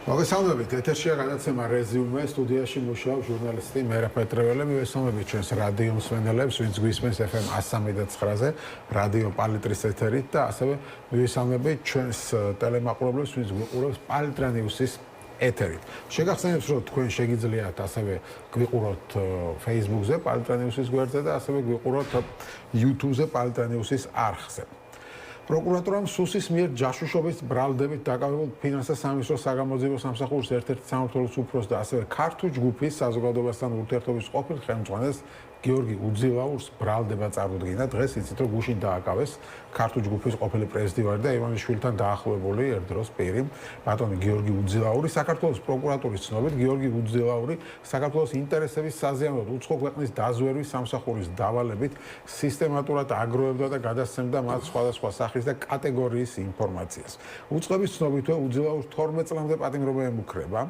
მოგესალმებით, ეთერშია განაცემა რეზიუმე, სტუდიაში მუშაობს ჟურნალისტი მერაბ პეტრეველი. მივესალმებით ჩვენს რადიო მსმენელებს, ვინც გვისმენს FM 103.9-ზე, რადიო პალიტრის ეთერით და ასევე მივესალმებით ჩვენს ტელემაყურებლებს, ვინც გვიყურებს პალიტრა ნიუსის ეთერით. შეგახსენებთ, რომ თქვენ შეგიძლიათ ასევე გვიყუროთ Facebook-ზე, პალიტრა ნიუსის გვერდზე და ასევე გვიყუროთ YouTube-ზე, პალიტრა ნიუსის არხზე. პროკურატურამ სუსის მიერ ჯაშუშობის ბრალდებით დაკავებულ ფინანსთა სამინისტროს საგამოძიებო სამსახურის ერთ-ერთი სამმართველოს უფროსს და ასევე ქართულ ჯგუფის საზოგადოებასთან ურთიერთობის ყოფილ ხელმძღვანელს გიორგი უძილაურს ბრალდება წარუდგინა. დღეს იცით, რომ გუშინ დააკავეს ქართულ ჯგუფის ყოფილი პრეზიდენტი და ივანიშვილთან დაახლოებული ერთ-დროს პირი, ბატონი გიორგი უძილაური. საქართველოს პროკურატურის ცნობით, გიორგი უძილაური საქართველოს ინტერესების საზიანოდ უცხო ქვეყნის დაზვერვის სამსახურის დავალებით სისტემატურად აგროვებდა და გადასცემდა მათ სხვადასხვა სახის და კატეგორიის ინფორმაციას. უწყების ცნობითვე უძილაურს 12 წლამდე პატიმრობა ემუქრება.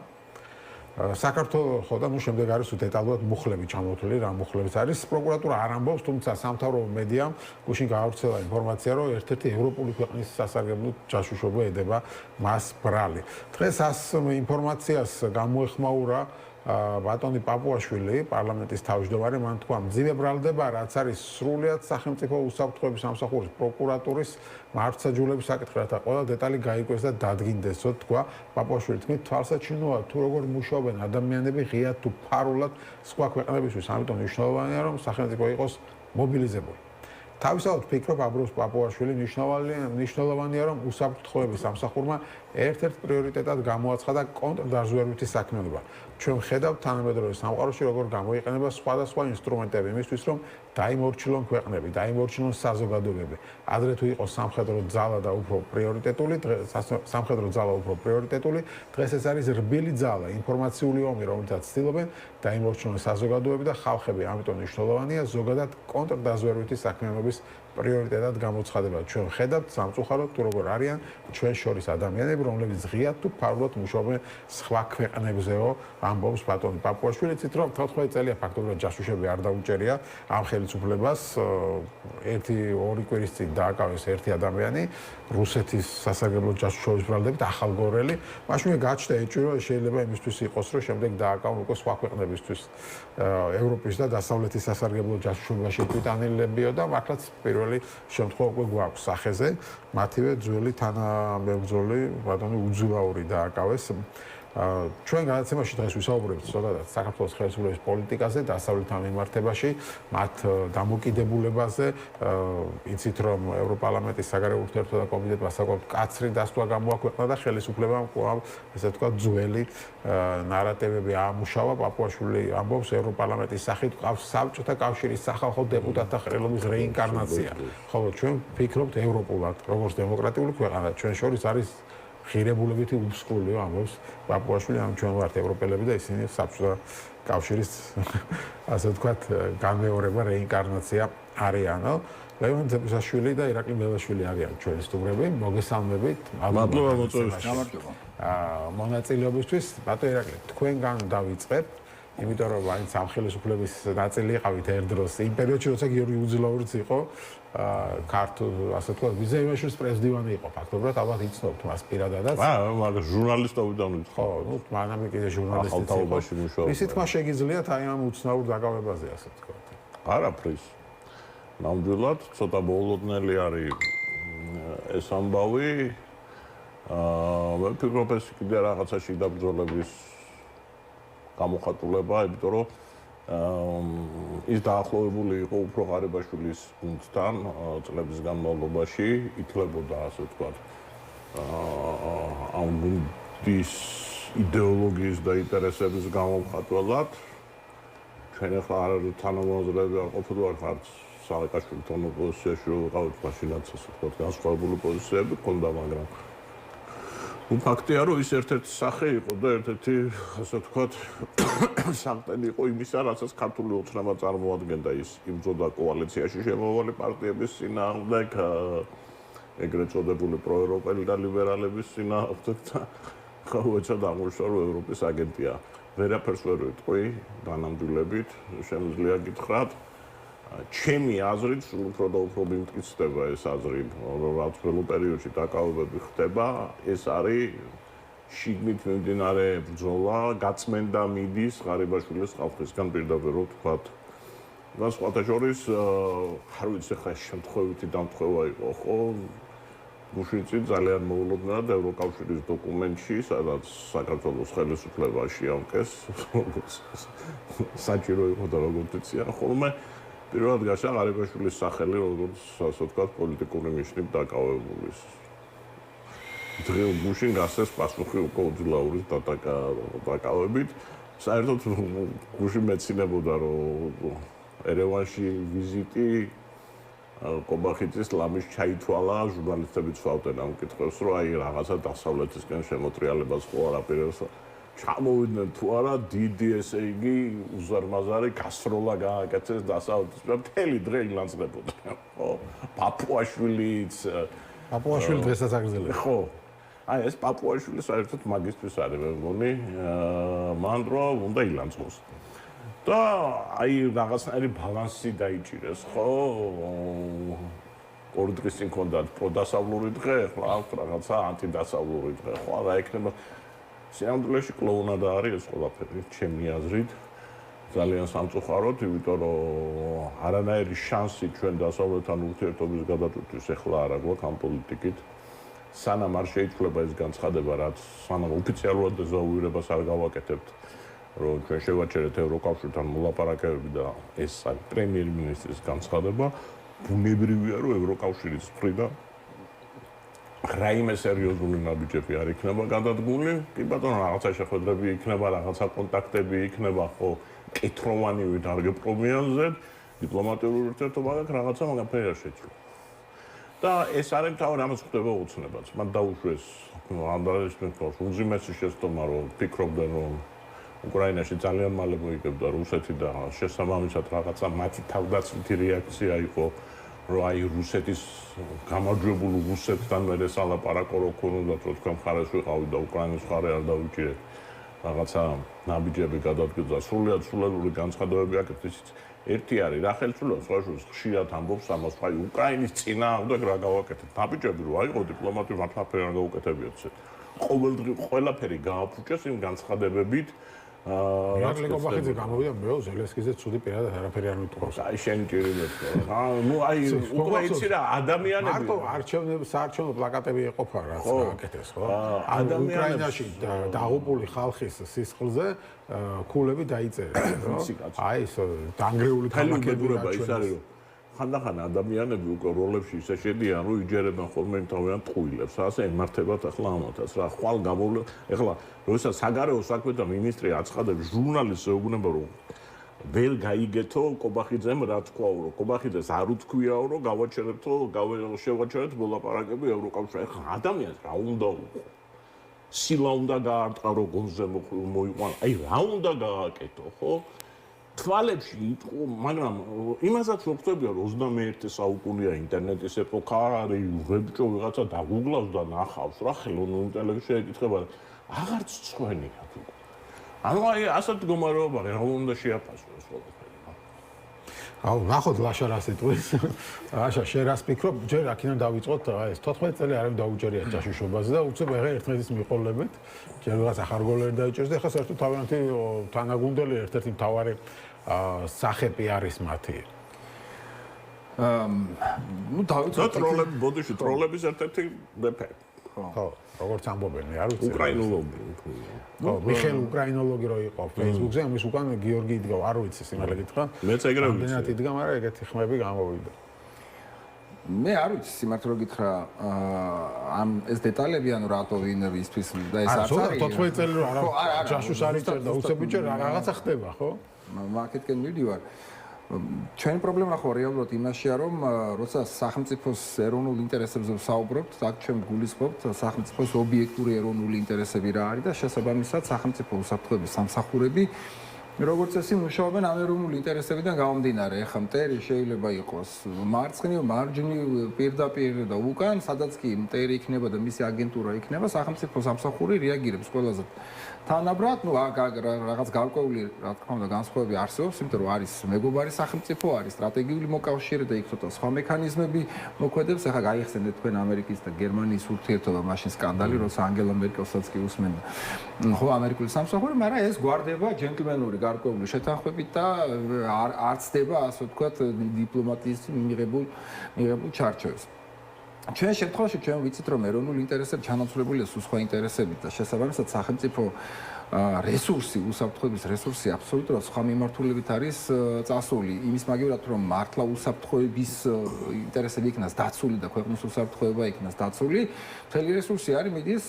საქართველოს ხოდა შემდეგ არის დეტალურად მუხლები ჩამოთვლილი, რა მუხლებიც არის. პროკურატურა არ ამბობს, თუმცა სამთავრობო მედიამ გუშინ გაავრცელა ინფორმაცია, რომ ერთ-ერთი ევროპული ქვეყნის სასარგებლო ჯაშუშობა ედება მას ბრალი. დღეს ამ ინფორმაციას გამოეხმაურა ბატონი პაპუაშვილი, პარლამენტის თავმჯდომარე, მან თქვა, მძიმე ბრალდება, რაც არის სრულიად სახელმწიფო უსაფრთხოების სამსახურის პროკურატურის მართლმსაჯულების საკითხი, რათა ყველა დეტალი გაიკვეს და დადგინდესო, თქვა პაპუაშვილი. თქმით, თვალსაჩინოა თუ როგორ მუშაობენ ადამიანები ღიად თუ ფარულად სხვა ქვეყნებისთვის, ამიტომ მნიშვნელოვანია, რომ სახელმწიფო იყოს მობილიზებული. თავისთავად ფიქრობ, აბროს პაპუაშვილი მნიშვნელოვანია, რომ უსაფრთხოების სამსახურმა ერთ-ერთ პრიორიტეტად გამოაცხადა კონტრდაზვერვითი საქმიანობა. ჩვენ ხედავთ თანამედროვე სამყაროში, როგორ გამოიყენება სხვადასხვა ინსტრუმენტები იმისთვის, რომ დაიმორჩილონ ქვეყნები, დაიმორჩილონ საზოგადოებები. ადრე თუ იყო სამხედრო ძალა და უფრო პრიორიტეტული, სამხედრო ძალა უფრო პრიორიტეტული, დღეს ეს არის რბილი ძალა, ინფორმაციული ომი, რომელსაც ცდილობენ დაიმორჩილონ საზოგადოებები და ხალხები. ამიტომ მნიშვნელოვანია ზოგადად კონტრდაზვერვითი საქმიანობის პრიორიტეტად გამოცხადება. ჩვენ ხედავთ სამწუხაროდ თუ როგორ არიან ჩვენ შორის ადამიანები, რომლებიც ღიად თუ ფარულად მუშაობენ სხვა ქვეყნებზეო, ამბობს ბატონი პაპუაშვილი. იცით, რომ 14 წელია ფაქტობრივად ჯაშუშები არ დაუჭერია ამ ხელისუფლებას. 1-2 კვირის წინ დააკავეს ერთი ადამიანი რუსეთის სასარგებლო ჯაშუშობის ბრალდებით, ახალგორელი. მაშინვე გაჩნდა ეჭვი, რომ შეიძლება იმისთვის იყოს, რომ შემდეგ დააკავონ უკვე სხვა ქვეყნებისთვის ევროპის და დასავლეთის სასარგებლო ჯაშუშობაში კვიტანილებიო და მართლაც პირველი შემთხვევა უკვე გვაქვს სახეზე. მათივე ძველი თანამებრძოლი ბატონი უძილაური დააკავეს. ჩვენ განაცემაში დღეს ვისაუბრებთ ზოგადად საქართველოს ხელისუფლების პოლიტიკაზე, დასავლეთთან მიმართებაში, მათ დამოკიდებულებაზე. იცით, რომ ევროპარლამენტის საგარეო ურთიერთობათა კომიტეტმა საკმაოდ მკაცრი დასტვა გამოაქვეყნა და ხელისუფლებამ კვლავ, ესე ვთქვათ, ძველი ნარატივები აამუშავა. პაპუაშვილი ამბობს, ევროპარლამენტის სახით ყავს საბჭოთა კავშირის სახალხო დეპუტატთა ყრილობის რეინკარნაცია. ხოლო ჩვენ ვფიქრობთ ევროპულად, როგორც დემოკრატიული ქვეყანა, ჩვენ შორის არის ღირებულებითი უსყრულიო, ამბობს პაპუაშვილი, ამ ჩვენ ვართ ევროპელები და ისინი საბჭოთა კავშირის ასე ვთქვათ განმეორება, რეინკარნაცია არიანო. ლევან ძებისაშვილი და ირაკლი მელაშვილი არიან ჩვენი სტუმრები. მოგესალმებით. მადლობა მოწვევისთვის. მონაწილეობისთვის. ბატონო ირაკლი, თქვენგან დავიწყებ. იმიტომ რომ აი ამ ხელისუფლების ნაწილი იყავით ერთ დროს იმ პერიოდში, როცა გიორგი უძილაურიც იყო ქართულ, ასე ვთქვათ, ვიზეიმაშვილის პრეზიდენტი იყო. ფაქტობრივად ალბათ იცნობთ მას პირადადაც. მაგრამ ჟურნალისტობიდან ვიცი. ხო, ნუ მანამ კიდე ჟურნალისტიც იყო. ისე თქმა შეგიძლიათ აი ამ უცნაურ დაკავებაზე, ასე ვთქვათ. არაფრის. ნამდვილად ცოტა ბოლოდნელი არის ეს ამბავი. მე ვფიქრობ, ეს კიდე რაღაცაში დაბრძოლების გამოხატულება, იმიტომ რომ ის დაახლოებული იყო უფრო ღარიბაშვილის გუნდთან წლების განმავლობაში, ითვლებოდა, ასე ვთქვათ, ამ გუნდის იდეოლოგიის და ინტერესების გამომხატველად. ჩვენ ახლა არ თანამოაზრეები არ ყოფილვართ არც სალეკაშვილთან ოპოზიციაში, რომ ვიყავით მაშინაც, ასე ვთქვათ, განსხვავებული პოზიციები ჰქონდა, მაგრამ ფაქტია, რომ ის ერთ-ერთი სახე იყო და ერთ-ერთი, ასე ვთქვათ, სამტენი იყო იმისა, რასაც ქართული ოცნება წარმოადგენდა. ის იბრძოდა კოალიციაში შემოვალი პარტიების წინააღმდეგ, ეგრეთ წოდებული პროევროპელი და ლიბერალების წინააღმდეგ და ხაუეცად აღმოჩნდა, რომ ევროპის აგენტია. ვერაფერს ვერ ვიტყვი დანამდვილებით, შემიძლია გითხრათ. ჩემი აზრით, სულ უფრო და უფრო მიმტკიცდება ეს აზრი, რომ რაც ბოლო პერიოდში დაკავებები ხდება, ეს არის შიგნით მიმდინარე ბრძოლა გაწმენდა მიდის ღარიბაშვილის ხალხისგან პირდაპირ ვთქვათ. და სხვათა შორის არ ვიცი ხა შემთხვევითი დამთხევა იყო ხო? გუშინწინ ძალიან მოულოდნელად ევროკავშირის დოკუმენტში, სადაც საქართველოს ხელისუფლება შეამკეს, საჭირო იყო და როგორც იციან, ხოლმე პირველად გაშა ღარიბაშვილის სახელი როგორც ასე ვთქვათ პოლიტიკური ნიშნით დაკავებული. დღეს გუშინ გასცეს პასუხი უკვე უძლაურის დაკავებით. საერთოდ გუშინ მეცინებოდა რომ ერევანში ვიზიტი კობახიძის ლამის ჩაითვალა, ჟურნალისტები ცვალდნენ ამ კითხვებს, რომ აი რაღაცა დასავლეთისკენ შემოტრიალებას ხო არ აპირებს. ჩამოვიდნენ თუ არა, დიდი ესე იგი უზარმაზარი გასროლა გააკეთეს დასავლეთისკენ, მთელი დღე ილანძღებოდა. ხო? პაპუაშვილიც პაპუაშვილი დღესაც აგრძელებს. ხო. აი ეს პაპუაშვილი საერთოდ მაგისტრის არის, მე მგონი, მან რომ უნდა ილანძღოს. და აი რაღაცნაირი ბალანსი დაიჭირეს, ხო? ორი დღის წინ ჰქონდათ პროდასავლური დღე, ახლა აქვს რაღაცა ანტიდასავლური დღე, ხო? რა იქნება? სინამდვილეში კლოუნადა არის ეს ყველაფერი, ჩემი აზრით. ძალიან სამწუხაროდ, იმიტომ რომ არანაირი შანსი ჩვენ დასავლეთთან ურთიერთობის გადაწყვეტის ახლა არ აქვს ამ პოლიტიკით. სანამ არ შეიცვლება ეს განცხადება, რაც სანამ ოფიციალურად დეზავუირებას არ გავაკეთებთ, რომ ჩვენ შევაჩერეთ ევროკავშირთან მოლაპარაკებები და ეს არის პრემიერ-მინისტრის განცხადება, ბუნებრივია, რომ ევროკავშირის მხრიდან რაიმე სერიოზული ნაბიჯები არ იქნება გადადგმული. კი ბატონო, რაღაცა შეხვედრები იქნება, რაღაცა კონტაქტები იქნება, ხო, კეთროვანივით არ გეპრობიანზე, დიპლომატიური ურთიერთობა აქვს, რაღაცა მაგაფერი არ შეჭრა. და ეს არის მთავარი ამას ხდება უცნებაც. მან დაუშვეს ანდრეისმენკოს უზიმესი შეცდომა, რომ ფიქრობდნენ, რომ უკრაინაში ძალიან მალე მოიგებდა რუსეთი და შესაბამისად რაღაცა მათი თავდაცვითი რეაქცია იყო, რომ აი რუსეთის გამარჯვებულ რუსეთთან მერე სალაპარაკო რო ქონდათ, რომ თქვენ მხარეს ვიყავით და უკრაინის მხარე არ დავიჭირეთ. რაღაცა ნაბიჯები გადადგა, სრულიად სულელური განცხადებები აქეთ. ერთი არის რა ხელისუფლება სხვაშორის ხშირად ამბობს ამას, აი უკრაინის წინააღმდეგ რა გავაკეთეთ. ნაბიჯები რო აიღო დიპლომატიური მართლაფერი არ გავუკეთებიათ ეს. ყოველდღე ყველაფერი გააფუჭეს იმ განცხადებებით. ირაკლი კობახიძე გამოვიდა მეო ზელენსკიზე ცუდი პირადად არაფერი არ მიტყობს. აი შენ ჭირილებს. ნუ აი უკვე იცი რა ადამიანები მარტო საარჩევნო პლაკატები ეყოფა რაც გააკეთეს, ხო? უკრაინაში დაღუპული ხალხის სისხლზე ქულები დაიწერეს, ხო? აი ეს დანგრეული თანხმობრივება ის არის, რომ ხანდახან ადამიანები უკვე როლებში ისე შედიან, რომ იჯერებენ ხოლმე თავიანთ ტყუილებს, ასე ემართებათ ახლა ამათაც რა ხვალ გამოვლენ. ახლა როცა საგარეო საქმეთა მინისტრი აცხადებს ჟურნალისტს ეუბნება, რომ ვერ გაიგეთო კობახიძემ რა თქვაო, რომ კობახიძეს არ უთქვიაო, რომ გავაჩერეთო, შევაჩერეთ მოლაპარაკები ევროკავშირში. ახლა ადამიანს რა უნდა უყო? სილა უნდა გაარტყა, რომ გონზე მოიყვან. აი რა უნდა გააკეთო, ხო? თვალებში იტყო, მაგრამ იმასაც რო ხდებია 21 საუკუნეა ინტერნეტის ეპოქა არის, ვებჭო ვიღაცა დაგუგლავს და ნახავს რა ხელოვნურ ინტელექტს ეკითხება. აღარც წვენია თუ. ანუ აი ასეთ მდგომარეობა რა უნდა შეაფასოს ყველაფერი. აუ, ნახოთ ლაშა რა სიტყვის. ლაშა, შენ რას ფიქრობ? ჯერ აქედან დავიწყოთ, ეს 14 წელი არ დავუჯერია ჯაშუშობაზე და უცებ აღარ ერთმანეთის მიყოლებით. ჯერ ვიღაც ახარგოლერი დაიჭერს და ახლა საერთოდ თავიანთი თანაგუნდელი ერთ-ერთი მთავარი სახები არის მათი. ნუ დავიწყოთ ტროლები, ბოდიში ტროლების ერთ-ერთი მეფე. ხო, როგორც ამბობენ, არ ვიცი. უკრაინოლოგი. ხო, მიხეილ უკრაინოლოგი რო იყო Facebook-ზე, ამის უკან გიორგი იდგა, არ ვიცი, სიმართლე გითხრა. მეც ეგრე ვიცი. ამდენად იდგა, მაგრამ ეგეთი ხმები გამოვიდა. მე არ ვიცი, სიმართლე გითხრა, ამ ეს დეტალები, ანუ რატო ვინ ისთვის და ეს არც არის. 14 წელი რო არა ჯაშუს არ იჭერდა, უცებ იჭერდა, რაღაცა ხდება, ხო? მაკეთკენ მივდივარ. ჩვენი პრობლემა ხო რეალურად იმაშია, რომ როცა სახელმწიფოს ეროვნულ ინტერესებზე ვსაუბრობთ, აქ ჩვენ გულისხმობთ სახელმწიფოს ობიექტური ეროვნული ინტერესები რა არის და შესაბამისად სახელმწიფო უსაფრთხოების სამსახურები როგორც წესი მუშაობენ ამეროვნული ინტერესებიდან გამომდინარე. ეხლა მტერი შეიძლება იყოს მარცხნივ, მარჯვნივ, პირდაპირ და უკან, სადაც კი მტერი იქნება და მისი აგენტურა იქნება, სახელმწიფო სამსახური რეაგირებს ყველაზე თანაბრად, რაღაც გარკვეული, რა თქმა უნდა, განსხვავებები არსებობს, იმიტომ რომ არის მეგობარი სახელმწიფო, არის სტრატეგიული მოკავშირე და იქ ცოტა სხვა მექანიზმები მოქმედებს. ეხლა გაიხსენეთ თქვენ ამერიკის და გერმანიის ურთიერთობა, მაშინ სკანდალი, როცა ანგელა მერკელსაც კი usmენდა. ხო, ამერიკული სამსახური, მაგრამ ეს გვარდება ჯენტლმენური გარკვეული შეთანხმებით და არ ცდება, ასე ვთქვათ, დიპლომატიის მიღებულ ჩარჩოებს. ჩვენ შემთხვევაში ჩვენ ვიცით რომ ეროვნული ინტერესები ჩანაცვლებულია სულ სხვა ინტერესებით და შესაბამისად სახელმწიფო რესურსი, უსაფრთხოების რესურსი აბსოლუტურად სხვა მიმართულებით არის წასული. იმის მაგივრად რომ მართლა უსაფრთხოების ინტერესები იქნას დაცული და ქვეყნის უსაფრთხოება იქნას დაცული, მთელი რესურსი არის მიდის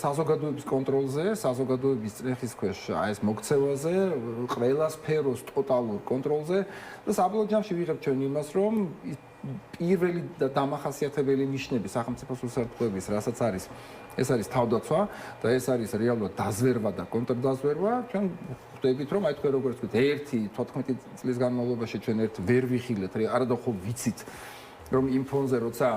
საზოგადოების კონტროლზე, საზოგადოების წრეხის ქვეშ ეს მოქცევაზე, ყველა სფეროს ტოტალურ კონტროლზე და საბოლოო ჯამში ვიღებთ ჩვენ იმას რომ პირველი და დამახასიათებელი ნიშნები სახელმწიფოს უსაფრთხოების, რასაც არის ეს არის თავდაცვა და ეს არის რეალურად დაზვერვა და კონტრდაზვერვა. ჩვენ ხვდებით რომ აი თქვენ როგორც ვთქვით, 14 წლის განმავლობაში ჩვენ ერთ ვერ ვიხილეთ, არადა ხო ვიცით რომ იმ ფონზე როცა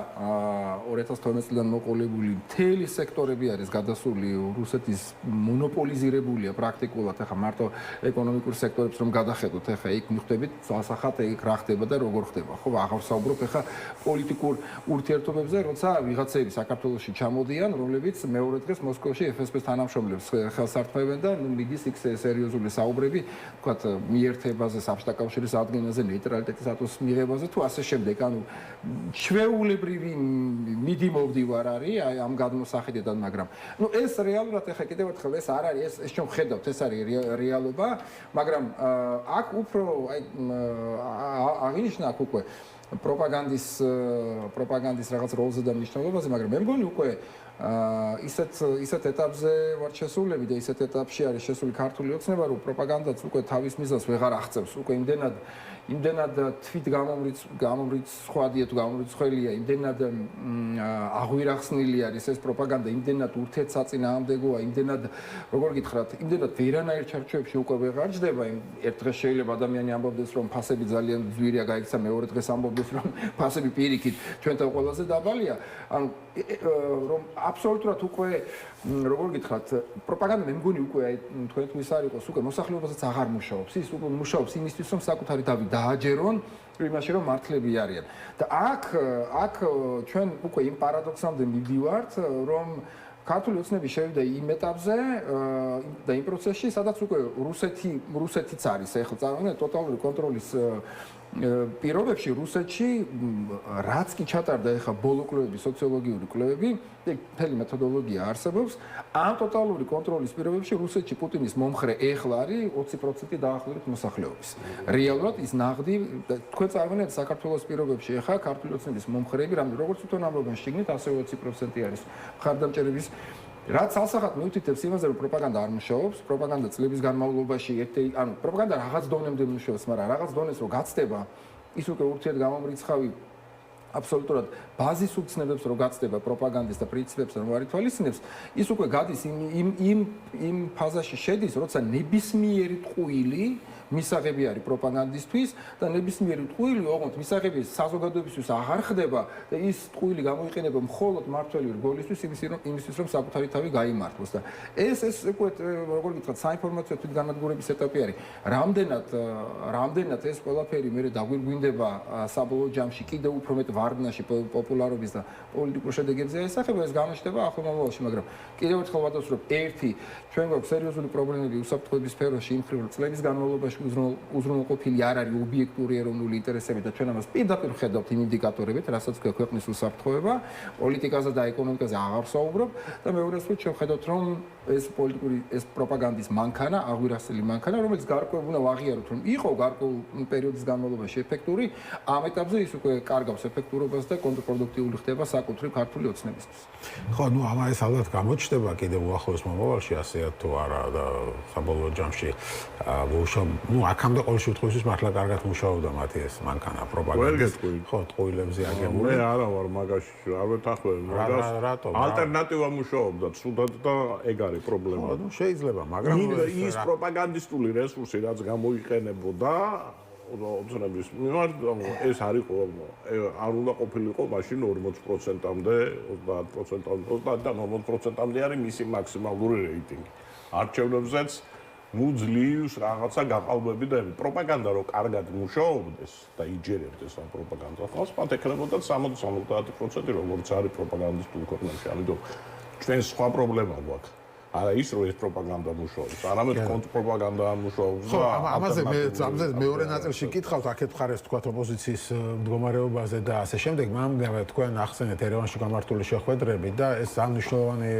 2012 წლიდან მოყოლებული მთელი სექტორები არის გადასული რუსეთის მონოპოლიზირებულია პრაქტიკულად ახლა მარტო ეკონომიკურ სექტორებს რომ გადახედოთ ახლა იქ მიხვდებით სასახად იქ რა ხდება და როგორ ხდება ხო აღარ საუბრობ ახლა პოლიტიკურ ურთიერთობებზე როცა ვიღაცები საქართველოში ჩამოდიან რომლებიც მეორე დღეს მოსკოვში FSB-ს თანამშრომლებს ხელსართმევენ და მიდის იქ სერიოზული საუბრები თქვათ მიერთებაზე საბჭოთა კავშირის ადგენაზე ნეიტრალიტეტის სტატუსის მიღებაზე თუ ასე შემდეგ ანუ ჩვეულებრივი მიდიმოვდივარ არის აი ამ გადმოსახედიდან მაგრამ ნუ ეს რეალურად ახლა კიდევ ერთხელ ეს არ არის ეს ჩვენ ხედავთ ეს არის რეალობა მაგრამ აქ უფრო აი აღინიშნა აქ უკვე პროპაგანდის რაღაც როლზე და მნიშვნელობაზე მაგრამ მე მგონი უკვე ისეთ ეტაპზე ვარ შესულები და ისეთ ეტაპში არის შესული ქართული ოცნება რომ პროპაგანდაც უკვე თავის მიზანს ვეღარ აღწევს უკვე იმდენად თვით გამომრიცხვადია თუ გამომრიცხველია იმდენად აღვირახსნილი არის ეს პროპაგანდა იმდენად ურთიერთსაწინააღმდეგოა იმდენად როგორ გითხრათ იმდენად ვერანაირ ჩარჩოებში უკვე ვეღარ ჯდება ერთ დღეს შეიძლება ადამიანი ამბობდეს რომ ფასები ძალიან ძვირია გაიქცა მეორე დღეს ამბობდეს რომ ფასები პირიქით ჩვენთან ყველაზე დაბალია ანუ რომ აბსოლუტურად უკვე როგორ გითხრათ პროპაგანდა მე მგონი უკვე აი თქვენ თუ ის არ იყოს უკვე მოსახლეობასაც აღარ მუშაობს ის უკვე მუშაობს იმისთვის რომ საკუთარი თავი დააჯერონ იმაში რომ მართლები არიან და აქ ჩვენ უკვე იმ პარადოქსამდე მივდივართ რომ ქართული ოცნები შევიდა იმ ეტაპზე და იმ პროცესში სადაც უკვე რუსეთიც არის ეხლა წარმოიდგინეთ ტოტალური კონტროლის პირობებში რუსეთში რაც კი ჩატარდა ეხლა ბოლო კვლევები სოციოლოგიური კვლევები და მთელი მეთოდოლოგია არსებობს ამ ტოტალური კონტროლის პირობებში რუსეთში პუტინის მომხრე ეხლა არის 20% დაახლოებით მოსახლეობის რეალურად ის ნაღდი თქვენ წარმოიდგინეთ საქართველოს პირობებში ეხლა ქართული ოცნების მომხრეები რამდენი როგორც თვითონ ამბობენ შიგნით ასე 20% არის მხარდამჭერების რაც ალსახად მიუთითებს იმაზე რომ პროპაგანდა არ მუშაობს, პროპაგანდა წლების განმავლობაში ანუ პროპაგანდა რაღაც დონემდე მუშაობს, მაგრამ რაღაც დონეს რო გაცდება, ის უკვე ურთიერთგამომრიცხავი აბსოლუტურად ბაზის უცნებებს რო გაცდება პროპაგანდის და პრინციპებს რომ არ ითვალისწინებს, ის უკვე გადის იმ ფაზაში შედის, როცა ნებისმიერი ტყუილი მისაღები არის პროპაგანდისთვის და ნებისმიერი ტყუილი ოღონდ მისაღები საზოგადოებისთვის აღარ ხდება და ის ტყუილი გამოიყენება მხოლოდ მართველი რგოლისთვის იმისთვის რომ საკუთარი თავი გაიმართლოს და ეს უკვე როგორ გითხრათ საინფორმაციო თვითგანადგურების ეტაპი არის რამდენად ეს ყველაფერი მე დაგვირგვინდება საბოლოო ჯამში კიდევ უფრო მეტ ვარდნაში პოპულარობის და პოლიტიკურ შედეგებზე აისახება ეს გამოჩნდება ახლო მომავალში მაგრამ კიდევ ერთხელ ვადასტურებ ერთი ჩვენ გვაქვს სერიოზული პრობლემები უსაფრთხოების სფეროში იმ ხრივ წლების განმავლობაში უზრუნველყოფილი არ არის ობიექტური ეროვნული ინტერესები და ჩვენ ამას პირდაპირ ხედავთ იმ ინდიკატორებით, რასაც ქვეყნის უსაფრთხოება, პოლიტიკაზე და ეკონომიკაზე აღარ საუბრობ და მეორე რიგში ჩვენ ხედავთ რომ ეს პროპაგანდის მანქანა, აღვირახსნილი მანქანა, რომელიც გარკვეულ უნდა ვაღიაროთ რომ იყო გარკვეულ პერიოდის განმავლობაში ეფექტური, ამ ეტაპზე ის უკვე კარგავს ეფექტურობას და კონტრპროდუქტიული ხდება საკუთრივ ქართული ოცნებისთვის. ხო, ნუ ამას ალბათ გამოჩნდება კიდევ უახლოეს მომავალში ასეა თუ არა და საბოლოო ჯამში ну აქამდე ყოველ შემთხვევაში მართლა კარგად მუშაობდა მათი ეს მანქანა პროპაგანდა. ხო, ტყუილებზე აგებული. მე არა ვარ მაგაში, არ ვეთანხმები მაგას. ალტერნატივა მუშაობდა, ცუდად და ეგ არის პრობლემა. ხო, ну შეიძლება, მაგრამ ის პროპაგანდისტული რესურსი რაც გამოიყენებოდა ოცნების მიმართ ეს არისო არ უნდა ყოფილიყო მაშინ 40%-მდე, 30%-მდე, 30 და 40%-მდე არის მისი მაქსიმალური რეიტინგი. არჩევნებზეც მუძლივს რაღაცა გაყალბები და პროპაგანდა რო კარგად მუშაობდეს და იჯერებდეს ამ პროპაგანდას, მათ ეკრებოდათ 60-70% როგორც არის პროპაგანდისტული ქვეყნებში. ამიტომ ჩვენ სხვა პრობლემა გვაქვს. არა ის რო ეს პროპაგანდა მუშაობს, არამედ კონტრპროპაგანდა მუშაობს და ამაზე მეორე ნაწილში კითხავთ აქეთ მხარეს თქვათ ოპოზიციის მდგომარეობაზე და ასე შემდეგ, მაგრამ თქვენ ახსენეთ ერევანში გამართული შეხვედრები და ეს მნიშვნელოვანი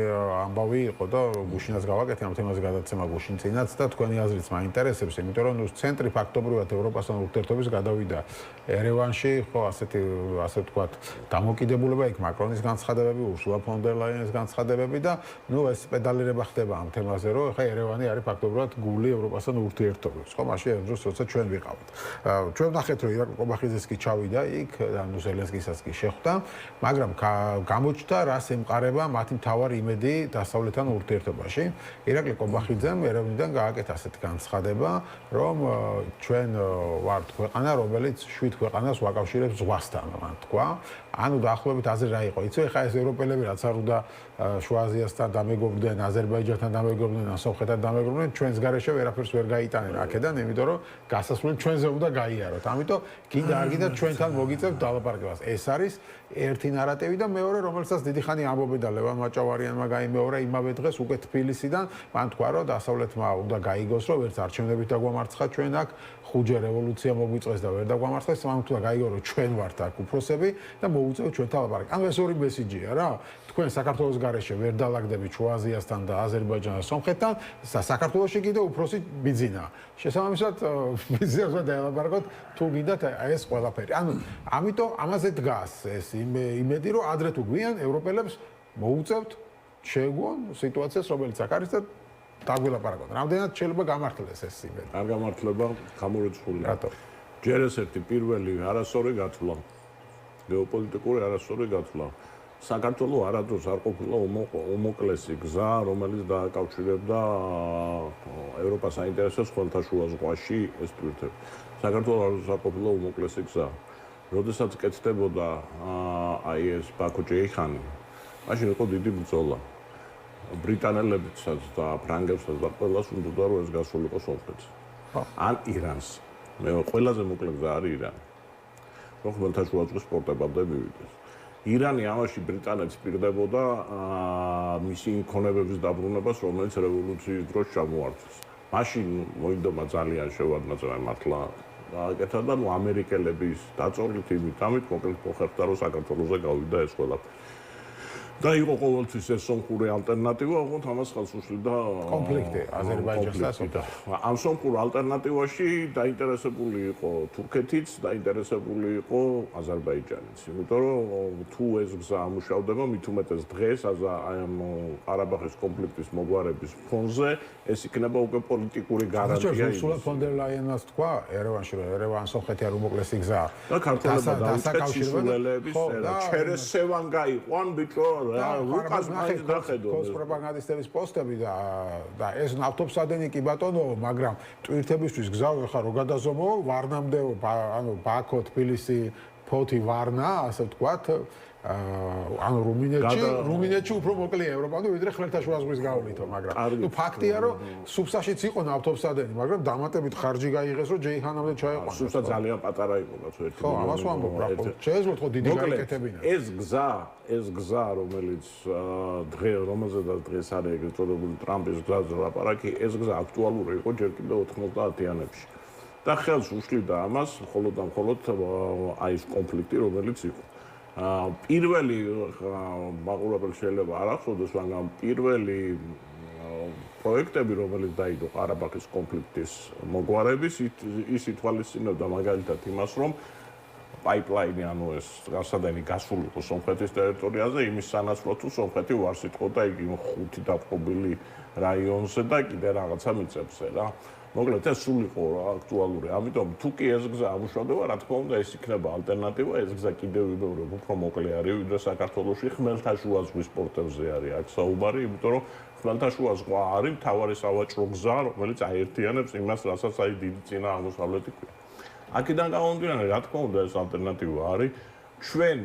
ამბავი იყო და გუშინაც გავაკეთე ამ თემაზე გადაცემა გუშინ წინაც და თქვენი აზრიც მაინტერესებს, იმიტომ რომ ცენტრი ფაქტობრივად ევროპასთან ურთიერთობის გადავიდა ერევანში, ხო, ასე ვთქვათ, დამოკიდებულება იქ მაკრონის განცხადებები, ურსულა ფონ დერ ლაიენის განცხადებები და ნუ ეს პედალირება ხდება ამ თემაზე, რომ ხა ერევანი არის ფაქტობრივად გული ევროპასთან ურთიერთობებს. ხო, მაშინ ამ დროს როცა ჩვენ ვიყავით. ჩვენ ვნახეთ, რომ ირაკლი ყობახიძეც კი ჩავიდა იქ, ანუ ზელენსკისაც კი შეხვდა, მაგრამ გამოჩნდა რას ემყარება მათი მთავარი იმედი დასავლეთთან ურთიერთობაში. ირაკლი ყობახიძემ ერევნიდან გააკეთა ასეთი განცხადება, რომ ჩვენ ვართ ქვეყანა, რომელიც 7 ქვეყანას ვაკავშირებს ზღვასთან, მან თქვა. ანუ დაახლოებით აზრი რა იყო? იცი, ხა ეს ევროპელები რაც არ უნდა შუა აზიასთან დამეგობრდნენ, აზერბაიჯანთან დამეგობრდნენ, სომხეთთან დამეგობრდნენ, ჩვენს გარეშე ვერაფერს ვერ გაიტანენ აქედან, იმიტომ რომ გასასვლელი ჩვენზე უნდა გაიაროთ. ამიტომ კიდე არ გინდა ჩვენთან მოგიწევთ დალაპარაკებას. ეს არის ერთი ნარატივი და მეორე, რომელსაც დიდი ხანი ამბობენ და ლევან მაჭავარიანმა გაიმეორა იმავე დღეს უკვე თბილისიდან, მან თქვა, რომ დასავლეთმა უნდა გაიგოს, რომ ვერც არჩევნებით დაგვამარცხა ჩვენ აქ, ხუჯე რევოლუცია მოგვიწევს და ვერ დაგვამარცხეს, მან თქვა გაიგო, რომ ჩვენ ვართ აქ უფროსები და მოუწევთ ჩვენთან ლაპარაკი. ანუ ეს ორი მესიჯია რა. თქვენ საქართველოს გარეშე ვერ დალაგდებით შუა აზიასთან და აზერბაიჯანთან და სომხეთთან, საქართველოში კიდე უფროსი ბიძინა. შესაბამისად, ბიძინასთან დაელაპარაკოთ თუ გინდათ ეს ყველაფერი. ანუ ამიტომ ამაზე დგას ეს იმედი, რომ ადრე თუ გვიან ევროპელებს მოუწევთ შეგვონ სიტუაციას, რომელიც აქ არის და დაგვილაპარაკოთ. რამდენად შეიძლება გამართლდეს ეს იმედი? არ გამართლება, გამორიცხული. რატო? ჯერ ესეთი პირველი არასწორი გათვლა. გეოპოლიტიკური არასწორი გათვლა. საქართველოს არადროს არ ყოფილა უმოკლესი გზა, რომელიც დააკავშირებდა ევროპას საინტერესოს ხმელთაშუა ზღვაში ეს ტვირთები. საქართველოს არადროს არ ყოფილა უმოკლესი გზა. როდესაც კეთდებოდა აი ეს ბაქო-ჯეიხანი, მაშინ იყო დიდი ბრძოლა. ბრიტანელებსაც და ფრანგებსაც და ყველას უნდა რომ ეს გასულიყო სომხეთს. ან ირანს. მე ყველაზე მოკლე გზა არის ირანი. რომ ხმელთაშუა ზღვის პორტებამდე მივიდეს. ირანი ამაში ბრიტანეთს პირდებოდა მისი ინქონებების დაბრუნებას, რომელიც რევოლუციის დროს ჩამოართვეს. მაშინ მოინდომა ძალიან შევარდნაძე მართლა გააკეთა და ნუ ამერიკელების დაწოლით იმით კონკრეტულად მოხერხდა რომ საქართველოსზე გავიდა ეს ყველაფერი. და იყო ყოველთვის ეს სომხური ალტერნატივა, ოღონდ ამას ხელს უშლიდა კონფლიქტი აზერბაიჯანსა და ამ სომხურ ალტერნატივაში დაინტერესებული იყო თურქეთიც, დაინტერესებული იყო აზერბაიჯანიც. იმიტომ რომ თუ ეს გზა ამუშავდება, მით უმეტეს დღეს აი ამ ყარაბაღის კონფლიქტის მოგვარების ფონზე ეს იქნება უკვე პოლიტიკური გარანტია. ურსულა ფონ დერ ლაიენმაც თქვა ერევანში, რომ ერევანი სომხეთი არ უმოკლესი გზა. და ქართველებმა დაუწყეს სისულელეების ჩერესევან გაიყვან ბიჭო რუკას მაინც დახედო პროპაგანდისტების პოსტები და ეს ნავთობსადენი კი ბატონო, მაგრამ ტვირთებისთვის გზა ხა რო გადაზომო ვარნამდე, ანუ ბაქო, თბილისი, ფოთი, ვარნა, ასე ვთქვათ, ანუ რუმინეთში უფრო მოკლეა ევროპამდე, ვიდრე ხმელთაშუა ზღვის გავლითო, მაგრამ ნუ ფაქტია, რომ სუფსაშიც იყო ნავთობსადენი, მაგრამ დამატებით ხარჯი გაიღეს, რომ ჯეიხანამდე ჩაეყვანა. სუფსა ძალიან პატარა იყო, კაცო, 1 ხო, ამას ვამბობ, რა ხო. შეეძლოთ ხო დიდი გაიკეთებინა. ეს გზა, რომელიც რომელზედაც დღეს არის ეგრეთ წოდებული ტრამპის გზაზე ლაპარაკი, ეს გზა აქტუალური იყო ჯერ კიდევ 90-იანებში. და ხელს უშლიდა ამას მხოლოდ და მხოლოდ აი ეს კონფლიქტი, რომელიც იყო. პირველი მაყურებელი შეიძლება არ ახსოვდეს, მაგრამ პირველი პროექტები, რომელიც დაიდო ყარაბაღის კონფლიქტის მოგვარების, ის ითვალისწინებდა მაგალითად იმას, რომ pipeline ანუ ეს გასადენი გასულიყო სომხეთის ტერიტორიაზე იმის სანაცვლოდ თუ სომხეთი უარს იტყოდა იგი 5 დაპყრობილი რაიონზე და კიდე რაღაცა მიწებზე რა. მოკლედ ეს სულ იყო აქტუალური. ამიტომ თუ კი ეს გზა ამუშავდება, რა თქმა უნდა ეს იქნება ალტერნატივა, ეს გზა კიდევ ვიბევრებ უფრო მოკლე არის ვიდრე საქართველოში ხმელთაშუა ზღვის პორტებზე არის აქ საუბარი, იმიტომ რომ ხმელთაშუა ზღვა არის მთავარი სავაჭრო გზა, რომელიც აერთიანებს იმას, რასაც აი დიდი წინა აღმოსავლეთი ქვია. აქედან გამომდინარე, რა თქმა უნდა ეს ალტერნატივა არის ჩვენ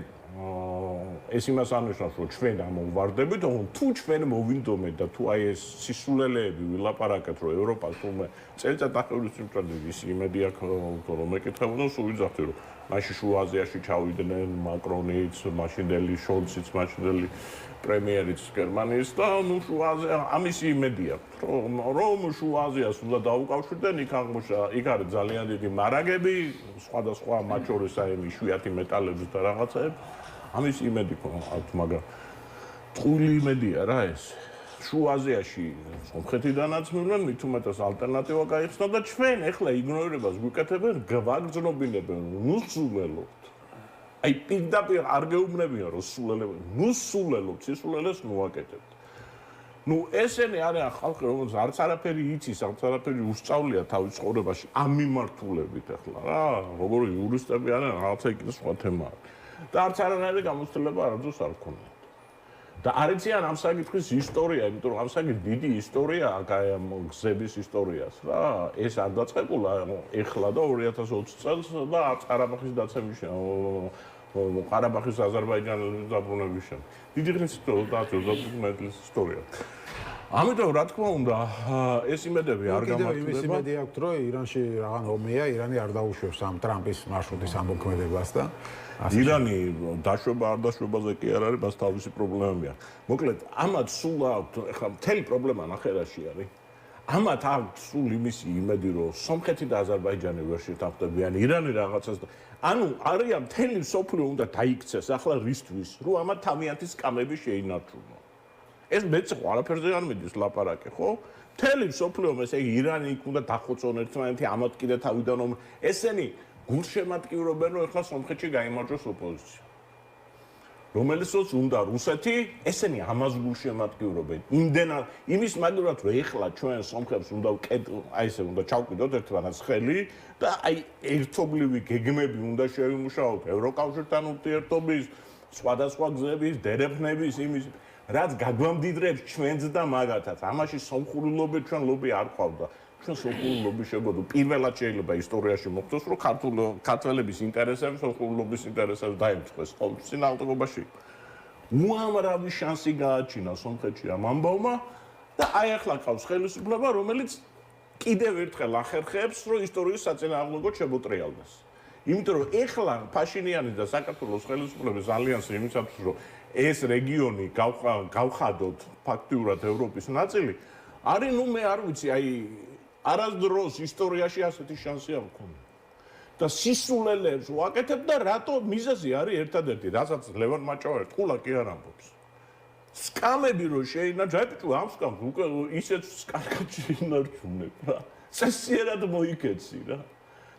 ეს იმას ანიშნავს, რომ ჩვენ ამოვარდებით, თუ ჩვენ მოვინდომეთ და თუ აი ეს სისულელეები ვილაპარაკეთ, რომ ევროპას თუმე წელიწად ახევრის სიმწრადე ის იმედი აქვს, რომ მეკითხებოდა სულ ვიძახდი, რომ მაშინ შუა აზიაში ჩავიდნენ მაკრონიც, მაშინდელი შოლციც, მაშინდელი პრემიერიც გერმანიის და ნუ შუა აზია ამის იმედი აქვს, რომ შუა აზიას უნდა დაუკავშირდნენ, იქ არის ძალიან დიდი მარაგები, სხვადასხვა მათ შორის აი იშვიათი მეტალების და რაღაცები. ამის იმედი აქვს, მაგრამ ტყუილი იმედია რა ეს. შუა აზიაში სომხეთიდანაც მივლენ, მით უმეტეს ალტერნატივა გაიხსნა და ჩვენ ეხლა იგნორირებას გვიკეთებენ, გვაგრძნობინებენ, ნუ სულელობთ. აი პირდაპირ არ გეუბნებიან რომ სულელებთ, ნუ სულელობთ, სისულელეს ნუ აკეთებთ. ნუ ესენი არიან ხალხი, რომელსაც არც არაფერი იცის, არც არაფერი უსწავლია თავის ცხოვრებაში ამ მიმართულებით ეხლა რა, როგორი იურისტები არიან, რაღაცა იქ სხვა თემაა. და არც არანაირი გამოცდილება არასდროს არ ქონია. და არ იციან ამ საკითხის ისტორია, იმიტომ რომ ამ საკითხი დიდი ისტორია აქვს აი ამ გზების ისტორიას რა. ეს არ დაწყებულა ეხლა და 2020 წელს და ყარაბაღის დაცემის ყარაბაღის აზერბაიჯანელების დაბრუნების შემდეგ. დიდი ხნის მეტლის ისტორია. ამიტომ რა თქმა უნდა ეს იმედები არ გამართლდება. იმის იმედი აქვს, რომ ირანში რაღაც ომია, ირანი არ დაუშვებს ამ ტრამპის მარშრუტის ამოქმედებას და ირანი დაშვება არ დაშვებაზე კი არ არის, მას თავისი პრობლემები აქვს. მოკლედ, ამათ სულ აქვს, ეხლა მთელი პრობლემა ნახევარში არის. ამათ აქვს სულ იმისი იმედი, რომ სომხეთი და აზერბაიჯანი ვერ შეთანხმდებიან, ირანი რაღაცას და ანუ არიან მთელი სოფლიო უნდა დაიქცეს ახლა რისთვის, რომ ამათ თავიანთი სკამები შეინარჩუნონ. ეს მეც ხო არაფერზე არ მიდის ლაპარაკი, ხო? მთელი სოფლიო ესე ირანი იქ უნდა დახოცონ ერთმანეთი, ამათ კიდე თავიდან ესენი გულშემატკივრობენ, რომ ეხლა სომხეთში გაიმარჯვოს ოპოზიცია. რომელსაც უნდა რუსეთი, ესენი ამას გულშემატკივრობენ. იმდენად იმის მაგალითად, რომ ეხლა ჩვენ სომხებს უნდა აი ესე უნდა ჩავკვიდოთ ერთმანეთს ხელი და აი ერთობლივი გეგმები უნდა შევიმუშაოთ ევროკავშირთან ურთიერთობის, სხვადასხვა გზების, დერეფნების იმის რაც გაგვამდიდრებს ჩვენც და მაგათაც. ამაში სომხური ლობი ჩვენ ლობი არ ყავდა. ჩვენ სომხური ლობი შეგვეძლო პირველად შეიძლება ისტორიაში მოხდეს, რომ ქართველების ინტერესები სომხური ლობის ინტერესებს დაემთხეს ყოველ წინააღმდეგობაში. უამრავი შანსი გააჩინა სომხეთში ამ ამბავმა და აი ახლა ყავს ხელისუფლება, რომელიც კიდევ ერთხელ ახერხებს, რომ ისტორიის საწინააღმდეგოდ შემოტრიალდეს. იმიტომ რომ ეხლა ფაშინიანი და საქართველოს ხელისუფლების ალიანსი იმისათვის, რომ ეს რეგიონი გავხადოთ ფაქტიურად ევროპის ნაწილი, არის ნუ მე არ ვიცი, აი არასდროს ისტორიაში ასეთი შანსი არ მქონია. და სისულელებს ვაკეთებ და რატო მიზეზი არის ერთადერთი, რასაც ლევან მაჭავერი თულა კი არ ამბობს. სკამები რო შეინარჩუნო, ამ სკამს უკვე ისეთ კარგად შეინარჩუნებ რა. წესიერად მოიქეცი რა.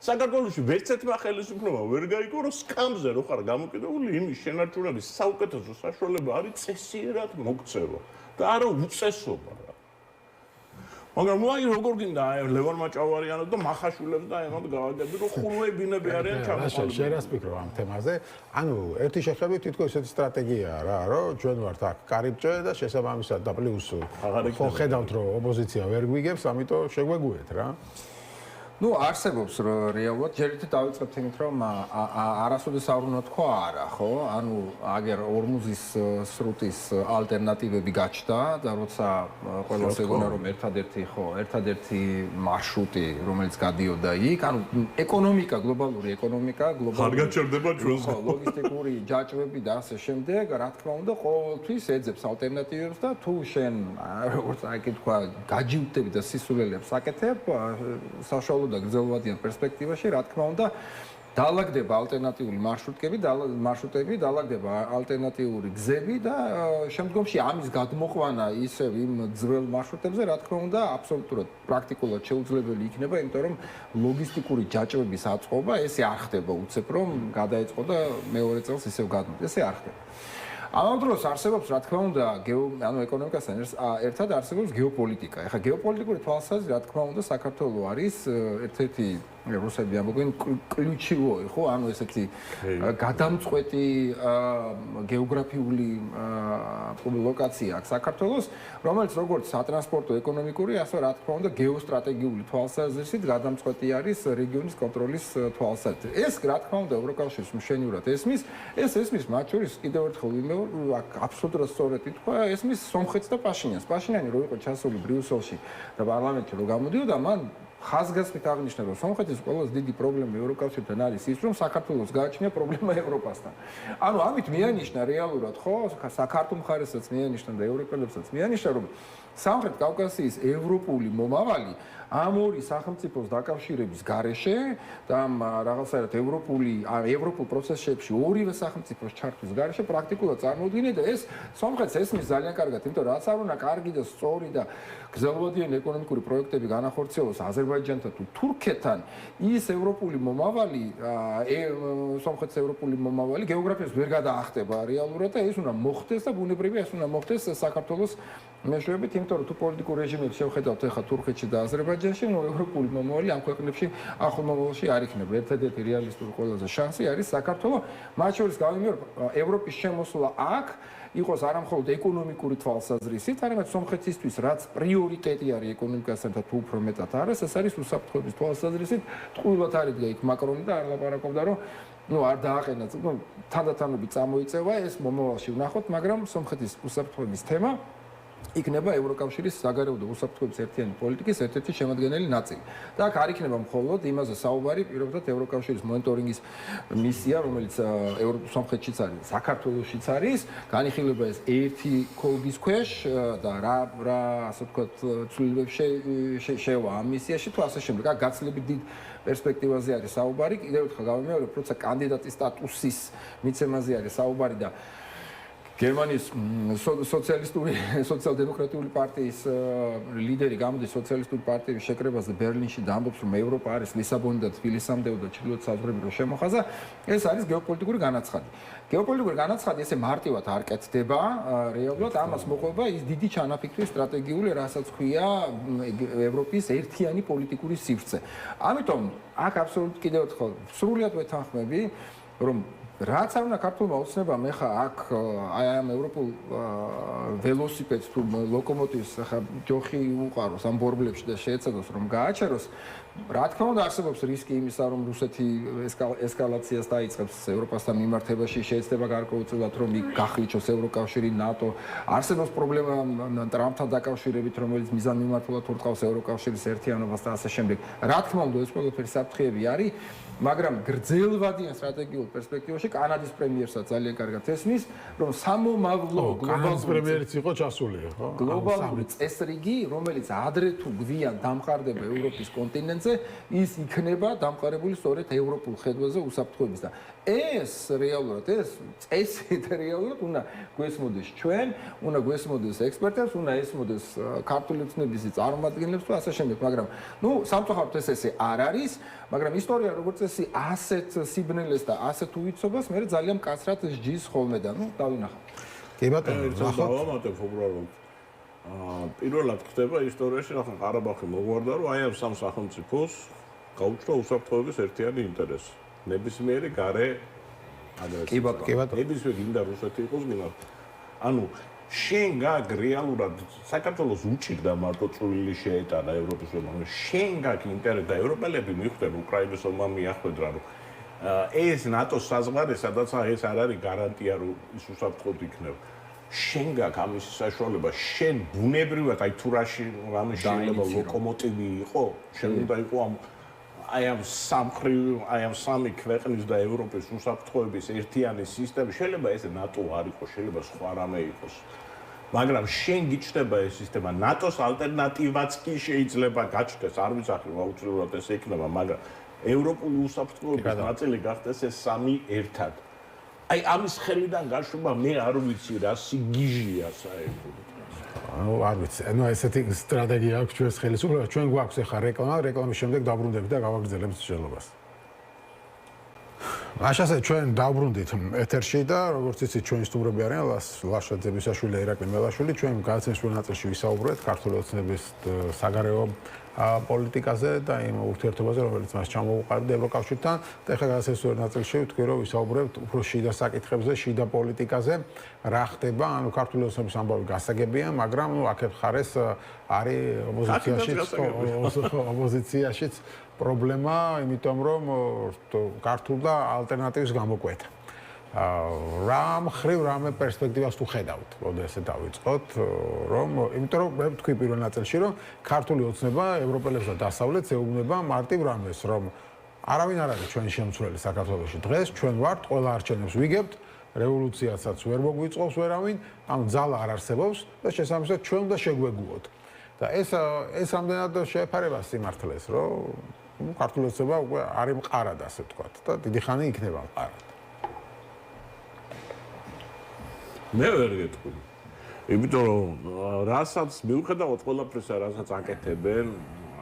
საქართველოში ვერცერთმა ხელისუფლებამ ვერ გაიგო, რომ სკამზე რო ხარ გამოკიდებული, იმის შენარჩუნების საუკეთესო საშუალება არის წესიერად მოქცევა და არა უწესობა რა. მაგრამ აი როგორ გინდა აი ლევან მაჭავარიანო და მახაშვილებს და ემად გავაგები, რომ ხულვებინები არიან ჩამოყალიბებული. შენ რას ფიქრობ ამ თემაზე? ანუ ერთი შეხედვით თითქოს ესეთი სტრატეგიაა რა, რომ ჩვენ ვართ აქ კარიბჭე და შესაბამისად და პლუს ხო ხედავთ, რომ ოპოზიცია ვერ გვიგებს, ამიტომ შეგვეგუეთ რა. ნუ არსებობს რეალურად ჯერით დავიწყებთ იმით რომ არასოდეს არ უნდა თქვა არა ხო ანუ აგერ ორმუზის სრუტის ალტერნატივები გაჩნდა და როცა ყველას ეგონა რომ ერთადერთი მარშრუტი რომელიც გადიოდა იქ ანუ ეკონომიკა გლობალური ეკონომიკა არ გაჩერდება ჩვენს ლოგისტიკური ჯაჭვები და ასე შემდეგ რა თქმა უნდა ყოველთვის ეძებს ალტერნატივებს და თუ შენ როგორც აი თქვა გაჯიუტები და სისულელებს აკეთებ საშუალო და გრძელვადიან პერსპექტივაში, რა თქმა უნდა, დაალაგდება ალტერნატიული მარშრუტები, დაალაგდება ალტერნატიული გზები და შემდგომში ამის გადმოყვანა ისევ იმ ძველ მარშრუტებზე, რა თქმა უნდა, აბსოლუტურად პრაქტიკულად შეუძლებელი იქნება, იმიტომ რომ ლოგისტიკური ჯაჭვების აწყობა ესე არ ხდება უცებ, რომ გადაეწყო და მეორე წელს ისევ გადმოდის. ესე არ ხდება. ამ დროს არსებობს, რა თქმა უნდა, ეკონომიკასთან ერთად არსებობს გეოპოლიტიკა. ეხლა გეოპოლიტიკური თვალსაზრისით, რა თქმა უნდა, საქართველოს არის ერთ-ერთი რუსები ამბობენ ключевой, ხო, ანუ ესეთი გადამწყვეტი გეოგრაფიული ლოკაცია აქვს საქართველოს, რომელიც როგორც სატრანსპორტო ეკონომიკური, ასე რა თქმა უნდა, გეოსტრატეგიული თვალსაზრისით გადამწყვეტი არის რეგიონის კონტროლის თვალსაზრისით. ეს რა თქმა უნდა, ევროკავშირის მშვენივრად ესმის, ესმის მათ შორის კიდევ ერთხელ ვიმეორებ, აბსოლუტურად სწორედ ითქვა, ესმის სომხეთს და პაშინიანს. პაშინიანი რო იყო ჩასული ბრიუსელში და პარლამენტში რო გამოდიოდა, მან ხაზგასმით აღნიშნა, რომ სომხეთის ყველაზე დიდი პრობლემა ევროკავშირთან არის ის, რომ საქართველოს გააჩნია პრობლემა ევროპასთან. ანუ ამით მიანიშნა რეალურად, ხო, საქართველოს მხარესაც მიანიშნა და ევროპელებსაც მიანიშნა, რომ სამხრეთ კავკასიის ევროპული მომავალი ამ ორი სახელმწიფოს დაკავშირების გარეშე და ამ რაღაცაერად ევროპულ პროცესებში ორივე სახელმწიფოს ჩართვის გარეშე პრაქტიკულად წარმოუდგენია და ეს სომხეთს ესმის ძალიან კარგად, იმიტომ რომ რაც არ უნდა კარგი და სწორი და გრძელვადიანი ეკონომიკური პროექტები განახორციელოს აზერბაიჯანთან თუ თურქეთთან, ის ევროპული მომავალი, სომხეთის ევროპული მომავალი გეოგრაფიას ვერ გადაახტება რეალურად და ეს უნდა მოხდეს და ბუნებრივია ეს უნდა მოხდეს საქართველოს მეშვეობით, იმიტომ რომ თუ პოლიტიკურ რეჟიმებს შევხედავთ ახლა თურქეთში და აზერბაიჯანში, ნუ ევროპული მომავალი ამ ქვეყნებში ახლო მომავალში არ იქნება. ერთადერთი რეალისტური ყველაზე შანსი არის საქართველოს, მათ შორის გავიმეორებ, ევროპის შემოსვლა აქ იყოს არამხოლოდ ეკონომიკური თვალსაზრისით, არამედ სომხეთისთვის, რაც პრიორიტეტი არის ეკონომიკასთან და თუ უფრო მეტად არის, ეს არის უსაფრთხოების თვალსაზრისით. ტყუილად არ იდგა იქ მაკრონი და არ ლაპარაკობდა, რომ არ დააყენა, თანდათანობით წამოიწევა ეს მომავალში ვნახოთ, მაგრამ სომხეთის უსაფრთხოების თემა იქნება ევროკავშირის საგარეო და უსაფრთხოების ერთიანი პოლიტიკის ერთ-ერთი შემადგენელი ნაწილი. და აქ არ იქნება მხოლოდ იმაზე საუბარი, პირობითად ევროკავშირის მონიტორინგის მისია, რომელიც სომხეთშიც არის, საქართველოსშიც არის, განიხილება ეს ერთი კოლგის ქვეშ და რა ასე ვთქვათ, ცვლილებებში შევა ამ მისიაში თუ ასე შემდეგ. აქ გაცილებით დიდ პერსპექტივაზე არის საუბარი. კიდევ ერთხელ გავიმეორებ, როცა კანდიდატის სტატუსის მიცემაზე არის საუბარი და გერმანიის სოციალ-დემოკრატიული პარტიის ლიდერი გამოდის სოციალისტური პარტიის შეკრებაზე ბერლინში და ამბობს, რომ ევროპა არის ლისაბონი და თბილისამდე და ჩრდილოეთ საზღვრები რო შემოხაზა, ეს არის გეოპოლიტიკური განაცხადი. გეოპოლიტიკური განაცხადი ესე მარტივად არ კეთდება, რეალურად ამას მოყვება ის დიდი ჩანაფიქრის სტრატეგიული, რასაც ქვია ევროპის ერთიანი პოლიტიკური სივრცე. ამიტომ აქ აბსოლუტურად კიდევ ერთხელ სრულად ვეთანხმები, რომ რაც არ უნდა ქართულმა ოცნებამ ეხა აქ აი ამ ევროპულ ველოსიპედს თუ ლოკომოტივს ახლა ჯოხი უყაროს ამ ბორბლებში და შეეცადოს რომ გააჩეროს, რა თქმა უნდა არსებობს რისკი იმისა, რომ რუსეთი ესკალაციას დაიწყებს ევროპასთან მიმართებაში, შეიძლება გარკვეულწილად რომ იქ გახლიჩოს ევროკავშირი, ნატო, არსებობს პრობლემა ტრამპთან დაკავშირებით, რომელიც მიზანმიმართულად ურტყავს ევროკავშირის ერთიანობას და ასე შემდეგ. რა თქმა უნდა ეს ყველაფერი საფრთხეები არის, მაგრამ გრძელვადიან სტრატეგიულ პერსპექტივაში კანადის პრემიერსაც ძალიან კარგად ესმის, რომ სამომავლო კანადის პრემიერიც იყო ჩასული, ხო? გლობალური წესრიგი, რომელიც ადრე თუ გვიან დამყარდება ევროპის კონტინენტზე, ის იქნება დამყარებული სწორედ ევროპულ ხედვაზე უსაფრთხოების და ეს რეალურად ეს წესი რეალურად უნდა გვესმოდეს ჩვენ, უნდა გვესმოდეს ექსპერტებს, უნდა ესმოდეს ქართული ცნების წარმომადგენლებს თუ ასე შემდეგ, მაგრამ სამწუხაროდ ესე არ არის, მაგრამ ისტორია როგორც წესი ასეთ სიბნელეს და ასეთ უვიცობას მე ძალიან მკაცრად სჯის ხოლმე და დავინახავ. კი ბატონო, დავამატებ უბრალოდ. პირველად ხდება ისტორიაში, ახლა ყარაბაღი მოგვარდა, რომ აი ამ სამ სახელმწიფოს გაუჩნდა უსაფრთხოების ერთიანი ინტერესი. ნებისმიერი გარე კი ბატონო. ნებისმიერი გინდა რუსეთი იყოს გინდა. ანუ შენ გაგ რეალურად საქართველოს უჭირდა მარტო წვლილი შეეტანა ევროპის ომში. შენ გაგ ინტერესი და ევროპელები მიხვდნენ უკრაინის ომმა მიახვედრა, რომ ეს ნატოს საზღვარი, სადაც ეს არ არის გარანტია, რომ ის უსაფრთხოდ იქნება. შენ გაგ ამის საშუალება, შენ ბუნებრივად აი თუ რაში რამე შეიძლება ლოკომოტივი იყო, შენ უნდა იყო აი ამ სამი ქვეყნის და ევროპის უსაფრთხოების ერთიანი სისტემა, შეიძლება ეს ნატო არ იყოს, შეიძლება სხვა რამე იყოს. მაგრამ შენ გიჩნდება ეს სისტემა, ნატოს ალტერნატივაც კი შეიძლება გაჩნდეს, არ ვიცახი, აუცილებლად ეს იქნება, მაგრამ ევროპული უსაფრთხოების ნაწილი გახდეს ეს სამი ერთად. აი ამის ხელიდან გაშვება მე არ ვიცი რა სიგიჟია საერთოდ. არ ვიცი. ანუ ესეთი სტრატეგია აქვს ჩვენს ხელისუფლებას. ჩვენ გვაქვს ახლა რეკლამის შემდეგ დაბრუნდებით და გავაგრძელებთ მსჯელობას. მაშასე ჩვენ დავბრუნდით ეთერში და როგორც იცით ჩვენი სტუმრები არიან ლაშა ძებისაშვილი, ერაკლი მელაშვილი. ჩვენ გადაცემის პირველ ნაწილში ვისაუბრეთ ქართული ოცნების საგარეო პოლიტიკაზე და იმ ურთიერთობაზე, რომელიც მას ჩამოუყალიბდა ევროკავშირთან. და ახლა გადაცემის პირველ ნაწილში ვთქვი, რომ ვისაუბრებთ უფრო შიდა საკითხებზე, შიდა პოლიტიკაზე, რა ხდება, ანუ ქართული ოცნების ამბავი გასაგებია, მაგრამ აქეთ ხარეს არის ოპოზიციაშიც პრობლემა, იმიტომ რომ ქართულ და ალტერნატივის გამოკვეთა. რა მხრივ რამე პერსპექტივას თუ ხედავთ, როდი ესე დავიწყოთ, რომ იმიტომ რომ მე ვთქვი პირველ ნაწილში, რომ ქართული ოცნება ევროპელებს და დასავლეთს ეუბნება მარტივ რამეს, რომ არავინ არ არის ჩვენი შემცვლელი საქართველოში დღეს, ჩვენ ვართ, ყველა არჩევნებს ვიგებთ, რევოლუციასაც ვერ მოგვიწყობს ვერავინ, ამ ძალა არ არსებობს და შესაბამისად ჩვენ უნდა შეგვეგუოთ. და ეს რამდენად შეეფარება სიმართლეს, რომ ქართული ოცნება უკვე არის მყარად, ასე ვთქვათ, და დიდი ხანი იქნება მყარად. მე ვერ გეტყვი. იმიტომ რომ რასაც მიუხედავად ყველაფრისა, რასაც აკეთებენ,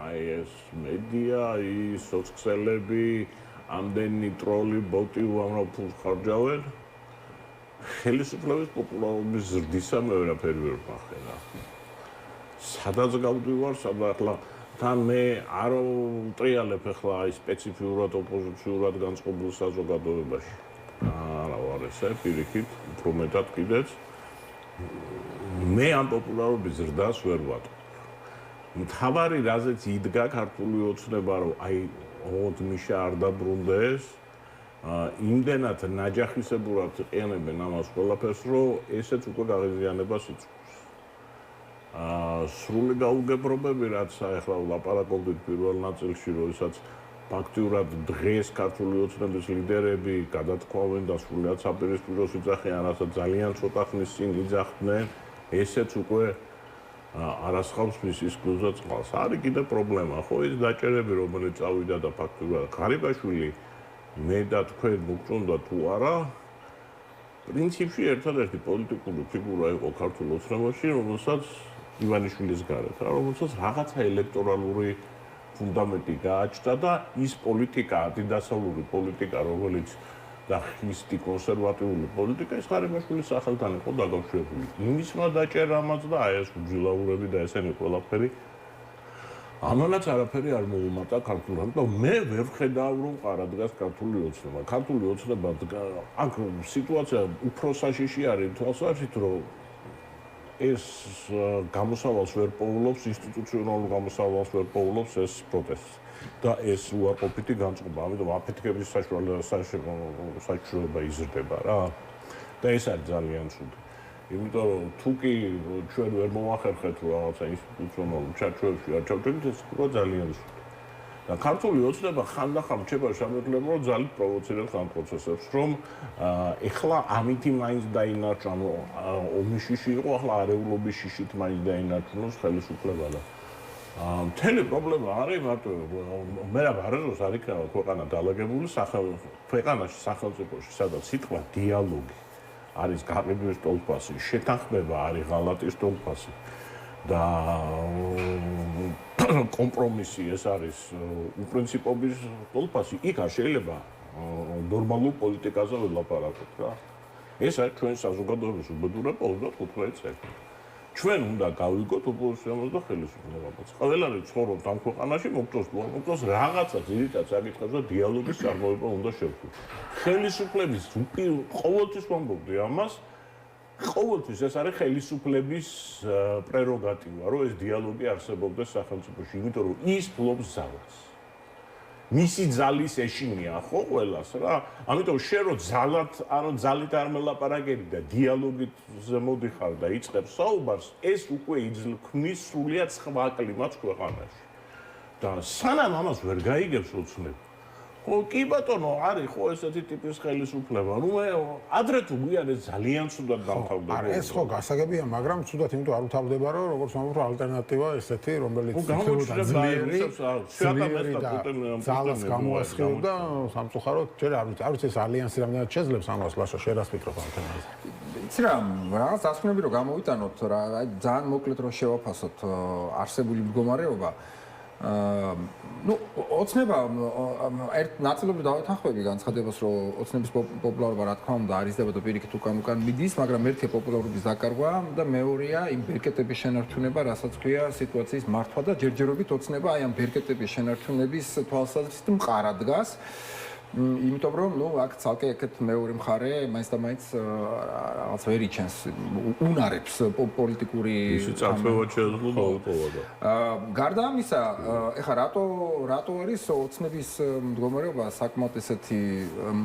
აი ეს მედია, ის სოციალები, ამდენი ტროლი, ბოტი უამრავ ფულს ხარჯავენ, ხელისუფლების პოპულარობის ზრდისა მე ვერაფერი ვერ ვახერხა. სადაც გავდივარ, სადაც ახლა თან მე არ ვტრიალებ ახლა აი სპეციფიურად ოპოზიციურად განწყობილ საზოგადოებაში. არა ვარ ესე პირიქით, უფრო მეტად კიდეც. მე ამ პოპულარობის ზრდას ვერ ვატყობ. მთავარი რაზეც იდგა ქართული ოცნება, რომ აი ოდმიშა არ დაბრუნდეს, იმდენად ნაჯახისებურად იყენებენ ამას ყველაფერს, რომ ესეც უკვე გაღიზიანებას იწვევს. სრული გაუგებრობები, რაც ახლა ვლაპარაკობდით პირველ ნაწილში, როდესაც ფაქტიურად დღეს ქართული ოცნების ლიდერები გადათქვავენ და სრულად საპირისპიროს იძახიან, რასაც ძალიან ცოტა ხნის წინ იძახდნენ, ესეც უკვე არასხავს მისის გულზე წყალს. არის კიდე პრობლემა, ხო, ის დაჭერები, რომელიც წავიდა და ფაქტიურად ღარიბაშვილი მე და თქვენ მოგწონდა თუ არა, პრინციპში ერთადერთი პოლიტიკური ფიგურა იყო ქართულ ოცნებაში, რომელსაც ივანიშვილის გარეთ, რომელსაც რაღაცა ელექტორალური ფუნდამენტი გააჩნდა და ის პოლიტიკა, αντიდასავლური პოლიტიკა, რომელიც და ხისტი კონსერვატიული პოლიტიკა ის ღარიბაშვილის სახელთან იყო დაკავშირებული. იმისმა დაჭერამაც და აი ეს უძილაურები და ესენი ყველაფერი ამანაც არაფერი არ მოუმატა ქართულად და მე ვერ ვხედავ რომ ყარადგას ქართული ოცნება. ქართული ოცნება აქ სიტუაცია უფრო საშიში არის თვალსაჩინო რომ ეს გამოსავალს ვერ პოულობს, ინსტიტუციონალურ გამოსავალს ვერ პოულობს ეს პროტესტი და ეს უარყოფითი განწყობა, ამიტომ აფეთქების საშუალება იზრდება რა. და ეს არის ძალიან ცუდი. იმიტომ რომ თუ კი ჩვენ ვერ მოვახერხეთ რაღაცა ინსტიტუციონალურ ჩარჩოებში არ ჩავჭრით, ეს უკვე ძალიან ცუდი. და ქართული ოცნება ხანდახან რჩება შემეძლება რომ ძალით პროვოცირებს ამ პროცესებს, რომ ეხლა ამითი მაინც დაინარჩა, ანუ ომის შიში იყო, ახლა არეულობის შიშით მაინც დაინარჩუნოს ხელისუფლება და მთელი პრობლემა არის მარტო მე რა ბარეზოს არ იქნება ქვეყანა დალაგებული ქვეყანაში სახელმწიფოში, სადაც სიტყვა დიალოგი არის გაყიდვის ტოლფასი, შეთანხმება არის ღალატის ტოლფასი და კომპრომისი ეს არის უპრინციპობის ტოლფასი. იქ არ შეიძლება ნორმალურ პოლიტიკაზე ველაპარაკოთ რა. ეს არის ჩვენ საზოგადოების უბედურება 25 წელი. ჩვენ უნდა გავიგოთ ოპოზიციას და ხელისუფლებას. ყველანი ცხოვრობთ ამ ქვეყანაში, მოგწონს რაღაცა ძირითად საკითხებზე დიალოგის წარმოება უნდა შევხვდეთ. ხელისუფლების ყოველთვის ვამბობდი ამას, ყოველთვის ეს არის ხელისუფლების პრეროგატივა, რომ ეს დიალოგი არსებობდეს სახელმწიფოში, იმიტომ რომ ის ფლობს ძალას. მისი ძალის ეშინია ხო ყველას რა. ამიტომ შენ რო ძალით არ მელაპარაკები და დიალოგიზე მოდიხარ და იწყებს საუბარს, ეს უკვე ქმნის სრულიად სხვა კლიმატს ქვეყანაში. და სანამ ამას ვერ გაიგებს ოცნება, ხო კი ბატონო არის ხო ესეთი ტიპის ხელისუფლება ნუ მე ადრე თუ გვიანე ძალიან ცუდად დავთავდა არა ეს ხო გასაგებია მაგრამ ცუდად იმიტომ არ უთავდება რომ როგორც ვამბობ რომ ალტერნატივა ესეთი რომელიც ძლიერი და ძალას გამოასხივებდა სამწუხაროდ ჯერ არ ვიცი ეს ალიანსი რამდენად შეძლებს ამას ლაშა შენ რას ფიქრობ ამ თემაზე იცი რა რაღაც დასკვნები რომ გამოვიტანოთ რა აი ძალიან მოკლედ რომ შევაფასოთ არსებული მდგომარეობა ну, ოცნება ერთ ნაწილობრივ დავეთანხმები განცხადებას, რომ ოცნების პოპულარობა რა თქმა უნდა არიზდება და პირიქით უკან მიდის, მაგრამ ერთი პოპულარობის დაკარგვა და მეორეა იმ ბერკეტების შენარჩუნება, რასაც ქვია სიტუაციის მართვა და ჯერჯერობით ოცნება აი ამ ბერკეტების შენარჩუნების თვალსაზრისით მყარად დგას. იმიტომ რომ ნუ აქ ცალკე ეგეთ მეორე მხარე მაინც და მაინც რაღაც ვერ იჩენს უნარებს პოლიტიკური სიწარმოა შეძლო და უპოვოდა. გარდა ამისა, ეხლა რატო არის ოცნების მდგომარეობა საკმაოდ ესეთი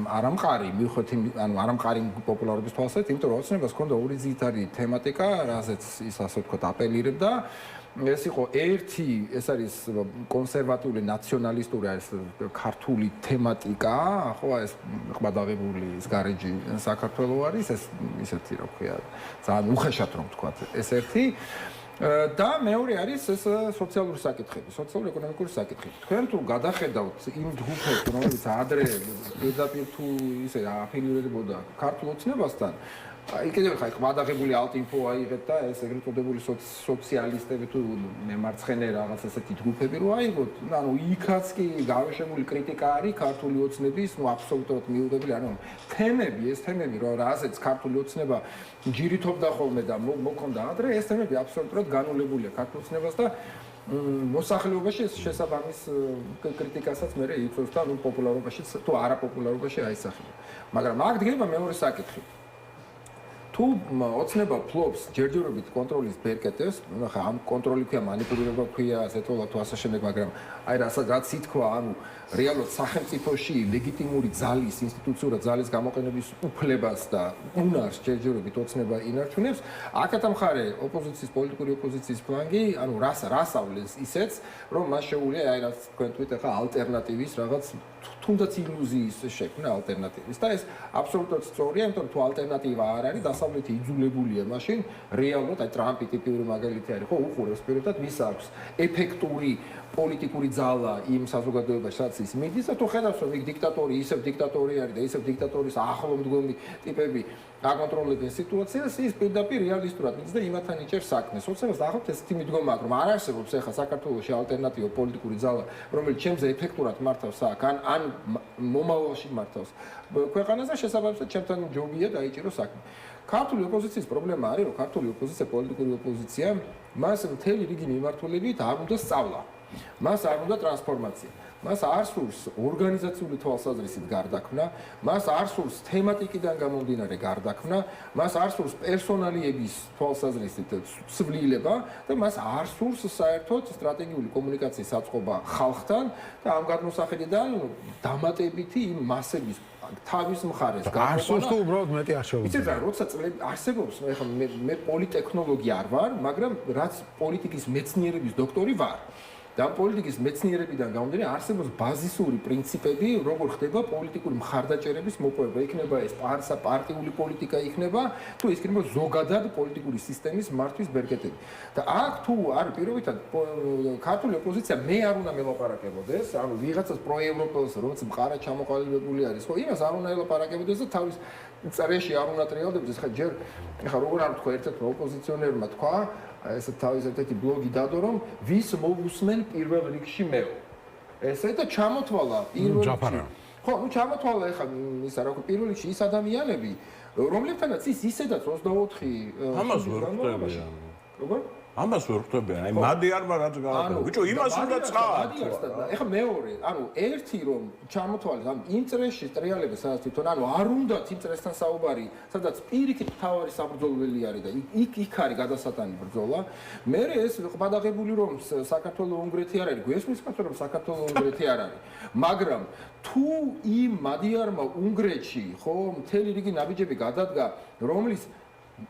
არამყარი მივხვდი, ანუ არამყარი პოპულარობის თვალსაზრისით, იმიტომ რომ ოცნებას ჰქონდა ორი ძირითადი თემატიკა, რაზეც ის ასე ვთქვათ აპელირებდა. ეს იყო ერთი, ეს არის კონსერვატიული ნაციონალისტური ეს ქართული თემატიკა, ხო, ეს ყბადაღებული ის გარეჯი საქართველოს არის, ეს ისეთი რა ქვია, ძალიან უხეშად რომ ვთქვათ, ეს ერთი და მეორე არის ეს სოციალური საკითხები, სოციალურ-ეკონომიკური საკითხები. თქვენ თუ გადახედავთ იმ ჯგუფებს, რომელიც ადრე პირდაპირ თუ ისე აფილირებოდა ქართულ ოცნებასთან, აი კიდევ ხა ყბადაღებული ალტინფო აიღეთ და ეს ეგრეთ წოდებული სოციალისტები თუ მემარცხენე რაღაც ესეთი ჯგუფები რო აიღოთ, ანუ იქაც კი გავეშებული კრიტიკა არის ქართული ოცნების, ნუ აბსოლუტურად მიუღებელი, ანუ თემები, ეს თემები რო რაზეც ქართული ოცნება ჯირითობდა ხოლმე და მოქონდა ადრე, ეს თემები აბსოლუტურად განულებულია ქართულ ოცნებას და მოსახლეობაში ეს შესაბამის კრიტიკასაც მე იწვევს და ნუ პოპულარობაში თუ არაპოპულარობაში აისახება. მაგრამ აქ დგება მეორე საკითხი. თუ ოცნება ფლობს ჯერჯერობით კონტროლის ბერკეტებს, ნუ ხა ამ კონტროლი ქვია, მანიპულირება ქვია, ასეთოლა თუ ასე შემდეგ, მაგრამ აი რაც ითქვა, ანუ რეალურად სახელმწიფოში ლეგიტიმური ძალის, ინსტიტუციური ძალის გამოყენების უფლებას და უნარს ჯერჯერობით ოცნება ინარჩუნებს, აქეთ მხარე ოპოზიციის, პოლიტიკური ოპოზიციის ფლანგი, ანუ რასავლეს ისეც, რომ მას შეუძლია აი რაც თქვენ თქვით ახლა ალტერნატივის რაღაც თუნდაც ილუზიის შექმნა ალტერნატივის და ეს აბსოლუტურად სწორია, იმიტომ რომ თუ ალტერნატივა არ არის, დასავლეთი იძულებულია მაშინ რეალურად აი ტრამპი ტიპიური მაგალითი არის, ხო, უყურებს პირობად ვის აქვს ეფექტური პოლიტიკური ძალა იმ საზოგადოებაში, სადაც ის მიდის და თუ ხედავს რომ იქ დიქტატორი ისევ დიქტატორი არის და ისევ დიქტატორის ახლო მდგომი ტიპები აკონტროლებენ სიტუაციას, ის პირდაპირ რეალისტურად მიდის და იმათთან იჭერს საქმეს. ოცნებას დაახლოებით ესეთი მიდგომა აქვს, რომ არ არსებობს ახლა საქართველოში ალტერნატივა პოლიტიკური ძალა, რომელიც ჩემზე ეფექტურად მართავს აქ, ან მომავალში მართავს ქვეყანას და შესაბამისად ჩემთან ჯობია დაიჭირო საქმე. ქართული ოპოზიციის პრობლემა არის, რომ ქართული ოპოზიცია, პოლიტიკური ოპოზიცია, მას მთელი რიგი მიმართულებით არ უნდა სწავლა. მას არ უნდა ტრანსფორმაცია. მას არ სურს ორგანიზაციული თვალსაზრისით გარდაქმნა, მას არ სურს თემატიკიდან გამომდინარე გარდაქმნა, მას არ სურს პერსონალიების თვალსაზრისით ცვლილება და მას არ სურს საერთოდ სტრატეგიული კომუნიკაციის საწყობა ხალხთან და ამ გადმოსახედიდან დამატებითი იმ მასების თავის მხარეს არ სურს თუ უბრალოდ მეტი არ შეუძლია. იცით რა, როცა წლები არსებობს, ეხლა მე პოლიტექნოლოგი არ ვარ, მაგრამ რაც პოლიტიკის მეცნიერების დოქტორი ვარ. და პოლიტიკის მეცნიერებიდან გამომდინარე არსებობს ბაზისური პრინციპები, როგორ ხდება პოლიტიკური მხარდაჭერების მოპოვება. იქნება ეს პარტიული პოლიტიკა იქნება, თუ ის იქნება ზოგადად პოლიტიკური სისტემის მართვის ბერკეტები. და აქ თუ არ პირობითად ქართული ოპოზიცია მე არ უნდა მელაპარაკებოდეს, ანუ ვიღაცას პროევროპელს, რომელიც მყარად ჩამოყალიბებული არის, ხო, იმას არ უნდა ელაპარაკებოდეს და თავის წრეში არ უნდა ტრიალდებდეს. ხა როგორ არ თქვა ერთ-ერთ ოპოზიციონერმა თქვა ეს თავის ერთ-ერთი ბლოგი დადო რომ ვის მოვუსმენ პირველ რიგში მეო. ესე და ჩამოთვალა პირველ რიგში. ხო, ნუ ჩამოთვალა ეხლა ისა რა ქვია პირველ რიგში ის ადამიანები, რომლებთანაც ის ისედაც 24 ამას ვერ ხვდები. როგორ? ამას ვერ ხვდები. აი მადიარმა რაც გააკეთა. ბიჭო, იმას უნდა ცხადო. ეხლა მეორე, ანუ ერთი რომ ჩამოთვალეთ, ანუ იმ წრეში ტრიალებს სადაც თვითონ, ანუ არ უნდა იმ წრესთან საუბარი, სადაც პირიქით თავარი საბრძოლველი არის და იქ არის გადასატანი ბრძოლა. მე ეს ყბადაღებული რომ საქართველოს უნგრეთი არ არის, გვესმის კაცო რომ საქართველოს უნგრეთი არ არის. მაგრამ თუ იმ მადიარმა უნგრეთში, ხო, მთელი რიგი ნაბიჯები გადადგა, რომლის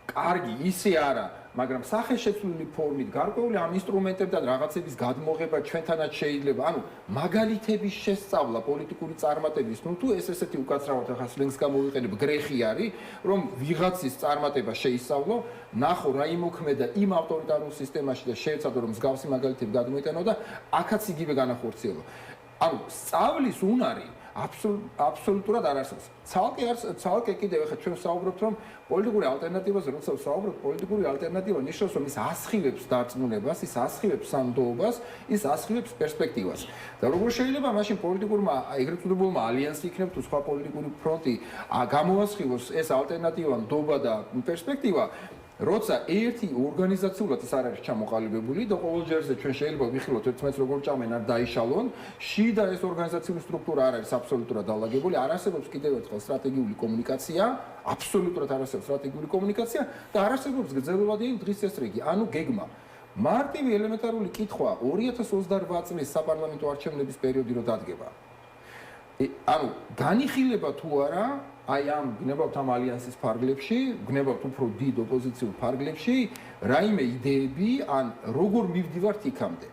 კარგი ისე არა მაგრამ სახეშეცვლილი ფორმით გარკვეული ამ ინსტრუმენტებთან რაღაცების გადმოღება ჩვენთანაც შეიძლება. ანუ მაგალითების შესწავლა პოლიტიკური წარმატების, თუ ეს ესეთი უკაცრავად ახლა სლენგს გამოვიყენებ, გრეხი არის, რომ ვიღაცის წარმატება შეისწავლო, ნახო რა იმოქმედა იმ ავტორიტარულ სისტემაში და შეეცადო რომ მსგავსი მაგალითები გადმოიტანო და აქაც იგივე განახორციელო. ანუ სწავლის უნარი აბსოლუტურად არ არსებობს. ცალკე კიდევ ახლა ჩვენ ვსაუბრობთ რომ პოლიტიკური ალტერნატივაზე როცა ვსაუბრობთ, პოლიტიკური ალტერნატივა ნიშნავს რომ ის ასხივებს დარწმუნებას, ის ასხივებს სანდოობას, ის ასხივებს პერსპექტივას. და როგორ შეიძლება მაშინ პოლიტიკურმა ეგრეთ წოდებულმა ალიანსი იქნებ თუ სხვა პოლიტიკური ფრონტი გამოასხივოს ეს ალტერნატივა, ნდობა და პერსპექტივა, როცა ერთი ორგანიზაციულად ის არ არის ჩამოყალიბებული და ყოველ ჯერზე ჩვენ შეიძლება ვიხილოთ ერთმანეთს როგორ ჭამენ არ დაიშალონ, შიდა ეს ორგანიზაციული სტრუქტურა არ არის აბსოლუტურად დალაგებული, არ არსებობს კიდევ ერთხელ სტრატეგიული კომუნიკაცია, აბსოლუტურად არ არსებობს სტრატეგიული კომუნიკაცია და არ არსებობს გრძელვადიანი დღის წესრიგი, ანუ გეგმა. მარტივი ელემენტარული კითხვა 2028 წლის საპარლამენტო არჩევნების პერიოდი რო დადგება. ანუ განიხილება თუ არა აი ამ გნებავთ ამ ალიანსის ფარგლებში, გნებავთ უფრო დიდ ოპოზიციურ ფარგლებში, რაიმე იდეები ან როგორ მივდივართ იქამდე.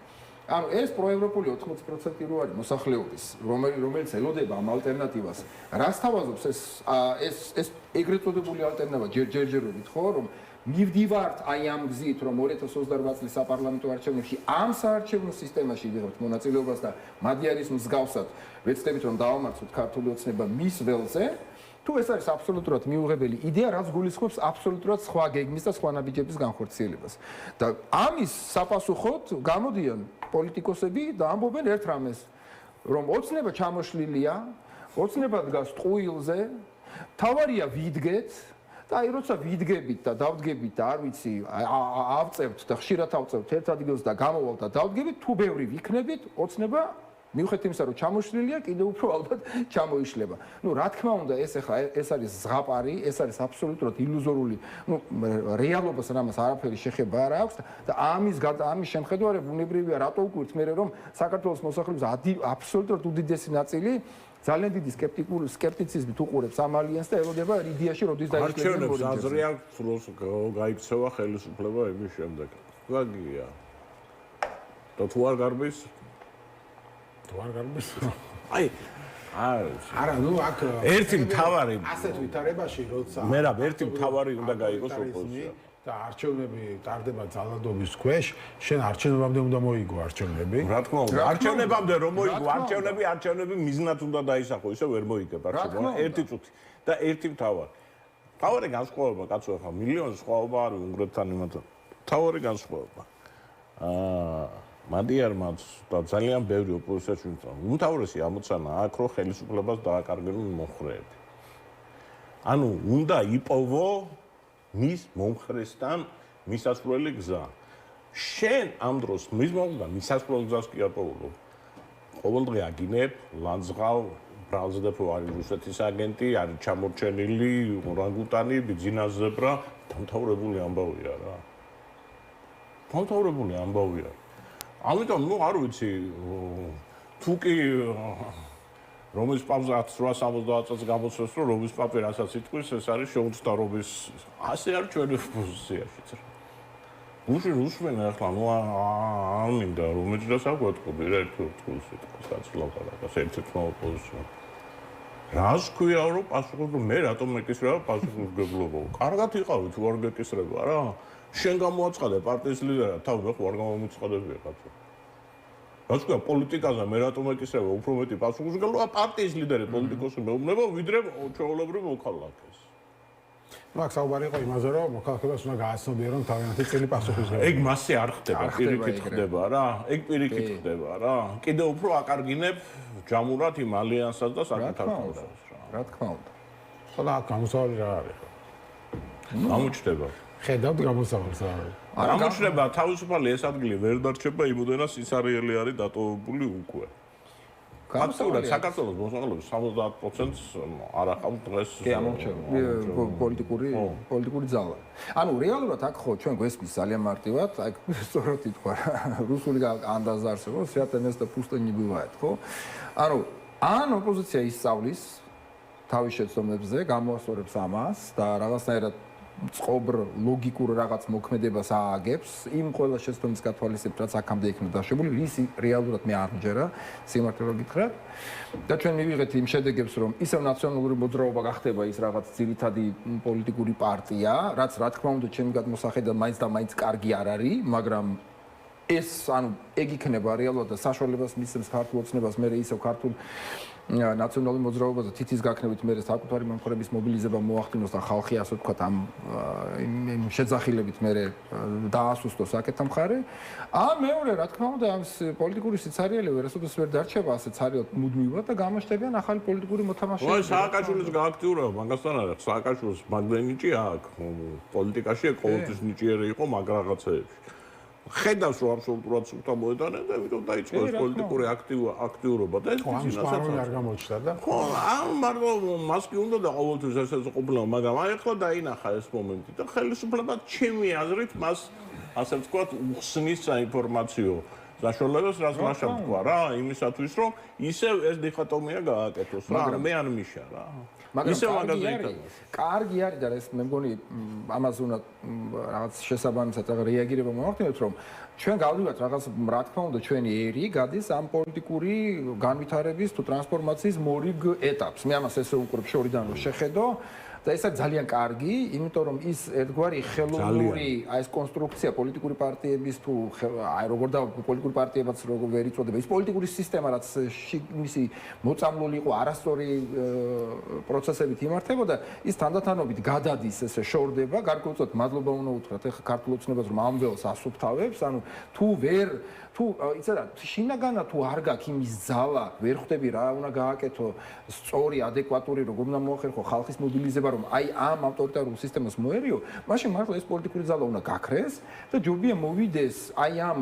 ანუ ეს პროევროპული 80% რო არის მოსახლეობის, რომელიც ელოდება ამ ალტერნატივას. რას თავაზობს ეს ეგრეთ წოდებული ალტერნატივა ჯერჯერობით ხო, რომ მივდივართ აი ამ გზით, რომ 2028 წლის საპარლამენტო არჩევნებში ამ საარჩევნო სისტემაში ვიღებთ მონაწილეობას და მადიარის მსგავსად ვეცდებით რომ დავამარცხოთ ქართული ოცნება მის ველზე. თუ ეს არის აბსოლუტურად მიუღებელი იდეა, რაც გულისხმობს აბსოლუტურად სხვა გეგმის და სხვა ნაბიჯების განხორციელებას. და ამის საპასუხოდ გამოდიან პოლიტიკოსები და ამბობენ ერთ რამეს, რომ ოცნება ჩამოშლილია, ოცნება დგას ტყუილზე, თავარია ვიდგეთ და აი როცა ვიდგებით და დავდგებით და არ ვიცი, ავწევთ და ხშირად ავწევთ ერთ ადგილს და გამოვალთ და დავდგებით, თუ ბევრი ვიქნებით, ოცნება მიუხედავად იმისა, რომ ჩამოშლილია, კიდევ უფრო ალბათ ჩამოიშლება. ნუ რა თქმა უნდა, ეს არის ზღაპარი, ეს არის აბსოლუტურად ილუზორული, რეალობას რამას არაფერი შეხება არ აქვს და ამის შემხედარებ უნებრივია რატო ვკვირთ მე რომ საქართველოს მოსახლეობის აბსოლუტურად უდიდესი ნაწილი ძალიან დიდი სკეპტიციზმით უყურებს ამ ალიანსს და ელოდება იდეაში როდის დაიშლება არჩევნებს აზრი აქვს როს გაიქცევა ხელისუფლება იმის შემდეგ. ვაგია. და თუ არ გარბის არ გარბის. აი არა, ნუ აქ ერთი მთავარი ასეთ ვითარებაში როცა მე რა ერთი მთავარი უნდა გაიგოს ოპოზიცია და არჩევნები ტარდება ძალადობის ქვეშ, შენ არჩევნებამდე უნდა მოიგო არჩევნები. რა თქმა უნდა, არჩევნებამდე რომ მოიგო არჩევნები მიზნად უნდა დაისახო, ისე ვერ მოიგებ არჩევნები. ერთი წუთი და ერთი მთავარი განსხვავება, კაცო, ახლა მილიონი სხვაობა არის უნგრეთთან იმათთან. მთავარი განსხვავება. მადიარმაც და ძალიან ბევრი ოპოზიციაში უმთავრესი ამოცანა აქ რო ხელისუფლებას დააკარგებენ მომხრეები. ანუ უნდა იპოვო მის მომხრესთან მისასვლელი გზა. შენ ამ დროს მის მომხრესთან მისასვლელი გზას კი არ პოულობ. ყოველდღე აგინებ, ლანძღავ, ბრალზდებო არის რუსეთის აგენტი, არის ჩამორჩენილი, ორანგუტანი, ბიძინაზებრა, დამთავრებული ამბავია რა. დამთავრებული ამბავია. ამიტომ ნუ არ ვიცი თუ კი რომის პაპზე 1870 წელს გამოსვეს რომ რომის პაპი რასაც იტყვის ეს არის შეუცდა რომის ასე არ ჩვენი პოზიციაშიც რა. უშენ ახლა ნუ არ მინდა რომის დასაგვეთყობი რა ერთ თქოს იტყვის ლაპარაკს ერთ-ერთ პოზიცია. რას ქვია რომ პასუხობ მე რატომ მეკისრება პასუხისმგებლობა. კარგად იყავი თუ არ გეკისრება რა. შენ გამოაცხადე პარტიის ლიდერად, თავი ხო არ გამომიცხადებია კაცო. რაც ქვია პოლიტიკაზე მე რატომ ეკისრება უფრო მეტი პასუხისმგებლობა პარტიის ლიდერი პოლიტიკოსი მეუბნება ვიდრე ჩვეულებრივ მოქალაქეს. ნუ აქ საუბარი იყო იმაზე, რომ მოქალაქეებს უნდა გააცნობიერონ თავიანთი წილი პასუხისმგებლობა. ეგ მასე არ ხდება, პირიქით ხდება რა. ეგ პირიქით ხდება რა. კიდევ უფრო აკარგინებ ჯამურად იმ ალიანსას და საკუთარ თავსას რა. რა თქმა უნდა. ხოდა აქ გამოსავალი რა არის? გამოჩნდება. ხედავთ გამოსავალს რა არის? გამოჩნდება თავისუფალი ეს ადგილი ვერ დარჩება იმოდენას ისარიელი არის დატოვებული უკვე. ფაქტურად საქართველოს მოსახლეობის 70%-ს არ ახავთ დღეს პოლიტიკური ძალა. ანუ რეალურად აქ ხო ჩვენ გვესმის ძალიან მარტივად, აი სწორად ითქვა რა, რუსული ანდაზ არსებობს, свято место пусто не бывает, ხო? ანუ ან ოპოზიცია ისწავლის თავის შეცდომებზე, გამოასწორებს ამას და რაღაცნაირად წყობრ ლოგიკურ რაღაც მოქმედებას ააგებს იმ ყველა შეცდომის გათვალისწინებით, რაც აქამდე იქნა დაშვებული, რის რეალურად მე არ მჯერა, სიმართლე გითხრათ. და ჩვენ მივიღეთ იმ შედეგებს, რომ ისევ ნაციონალური მოძრაობა გახდება ის რაღაც ძირითადი პოლიტიკური პარტია, რაც რა თქმა უნდა ჩემი გადმოსახედა მაინც და მაინც კარგი არ არის, მაგრამ ეს ანუ ეგ იქნება რეალურად და საშუალებას მისცემს ქართულ ოცნებას მე ისევ ქართულ ნაციონალური მოძრაობაზე თითის გაქნებით მე საკუთარი მომხრების მობილიზება მოახდინოს და ხალხი ასე ვთქვათ ამ შეძახილებით მე დაასუსტოს აკეთა მხარე. მეორე რა თქმა უნდა ამ პოლიტიკური სიცარიელე ვერასოდეს ვერ დარჩება ასე ცარიელად მუდმივად და გამოჩნდებიან ახალი პოლიტიკური მოთამაშეები. ой, სააკაშვილის გააქტიურება მაგასთან არ აქვს. სააკაშვილს მაგდენ ნიჭი აქვს. პოლიტიკაში ყოველთვის ნიჭიერი იყო მაგ რაღაცეებში. ხედავს რომ აბსოლუტურად სულთან მოედანენ და ამიტომ დაიწყო ეს პოლიტიკური აქტიურობა და ეს ისინასაც არ გამოჩნდა და ხო მარტო მას კი უნდა და ყოველთვის ესეც ყოფილა მაგრამ აი ახლა დაინახა ეს მომენტი და ხელისუფლება ჩემი აზრით მას ასე ვთქვათ უხსნის საინფორმაციო საშუალებას რაც მაშა თქვა რა იმისათვის რომ ისევ ეს დიქოტომია გააკეთოს რა მე არ მიშა რა მაგრამ კარგი არის და ეს მე მგონი ამაზე უნდა რაღაც შესაბამისად რეაგირება მოახდინოთ რომ ჩვენ გავდივართ რაღაც რა თქმა უნდა ჩვენი ერი გადის ამ პოლიტიკური განვითარების თუ ტრანსფორმაციის მორიგ ეტაპს მე ამას ესე უყურებ შორიდან რომ შეხედო და ეს არის ძალიან კარგი, იმიტომ რომ ის ერთგვარი ხელოვნური აი ეს კონსტრუქცია პოლიტიკური პარტიების თუ აი როგორ და პოლიტიკური პარტიებიც როგორ ვერ იწოდება, ის პოლიტიკური სისტემა რაც მისი მოწამლული იყო არასწორი პროცესებით იმართებოდა, ის თანდათანობით გადადის ესე შორდება, გარკვეულწოდ მადლობა უნდა უთხრათ ეხა ქართულ ოცნებას რომ ამ ველს ასუფთავებს, ანუ თუ ვერ თუ იცი რა შინაგანა თუ არ გაქვს იმის ძალა ვერ ხვდები რა უნდა გააკეთო სწორი ადეკვატური როგორ უნდა მოახერხო ხალხის მობილიზება რომ აი ამ ავტორიტარულ სისტემას მოერიო მაშინ მართლა ეს პოლიტიკური ძალა უნდა გაქრეს და ჯობია მოვიდეს აი ამ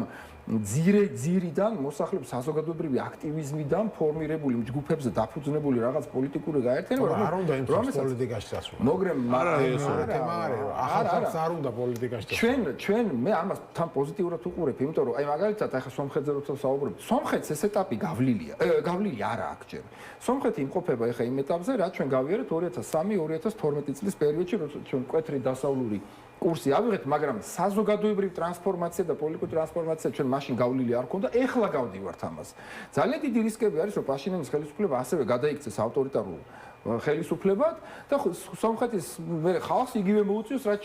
ძირიდან მოსახლეობის საზოგადოებრივი აქტივიზმიდან ფორმირებული ჯგუფებზე დაფუძნებული რაღაც პოლიტიკური გაერთიანება არ უნდა იმ პოლიტიკაში წასვლა მოგრემ ახალ არ უნდა პოლიტიკაში წასვლა ჩვენ მე ამას თან პოზიტიურად უყურებ იმიტომ რომ აი მაგალითად ახლა სომხეთზე როცა საუბრობ სომხეთს ეს ეტაპი გავლილი არა აქ ჯერ სომხეთი იმყოფება ახლა იმ ეტაპზე რაც ჩვენ გავიარეთ 2003-2012 წლის პერიოდში როცა ჩვენ მკვეთრი დასავლური კურსი ავიღეთ, მაგრამ საზოგადოებრივი ტრანსფორმაცია და პოლიტიკური ტრანსფორმაცია ჩვენ მაშინ გავლილი არ ქონდა, ეხლა გავდივართ ამას. ძალიან დიდი რისკები არის, რომ პაშინიანის ხელისუფლება ასევე გადაიქცეს ავტორიტარულ ხელისუფლებად და სომხეთის ხალხს იგივე მოუწიოს, რაც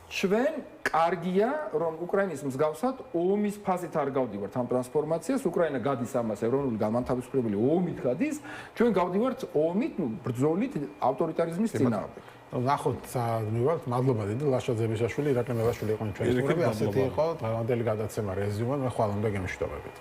ჩვენ კარგია, რომ უკრაინის მსგავსად ომის ფაზით არ გავდივართ ამ ტრანსფორმაციას, უკრაინა გადის ამას ეროვნული განმათავისუფლებელი ომით გადის, ჩვენ გავდივართ ომით, ბრძოლით ავტორიტარიზმის წინააღმდეგ. ნახოთ მივალთ მადლობა დიდი ლაშა ძებიშაშვილი ირაკლი მევაშვილი იყო ჩვენი სტუმრები ასეთი იყო დღევანდელი გადაცემა რეზიუმე მე ხვალამდე გემშვიდობებით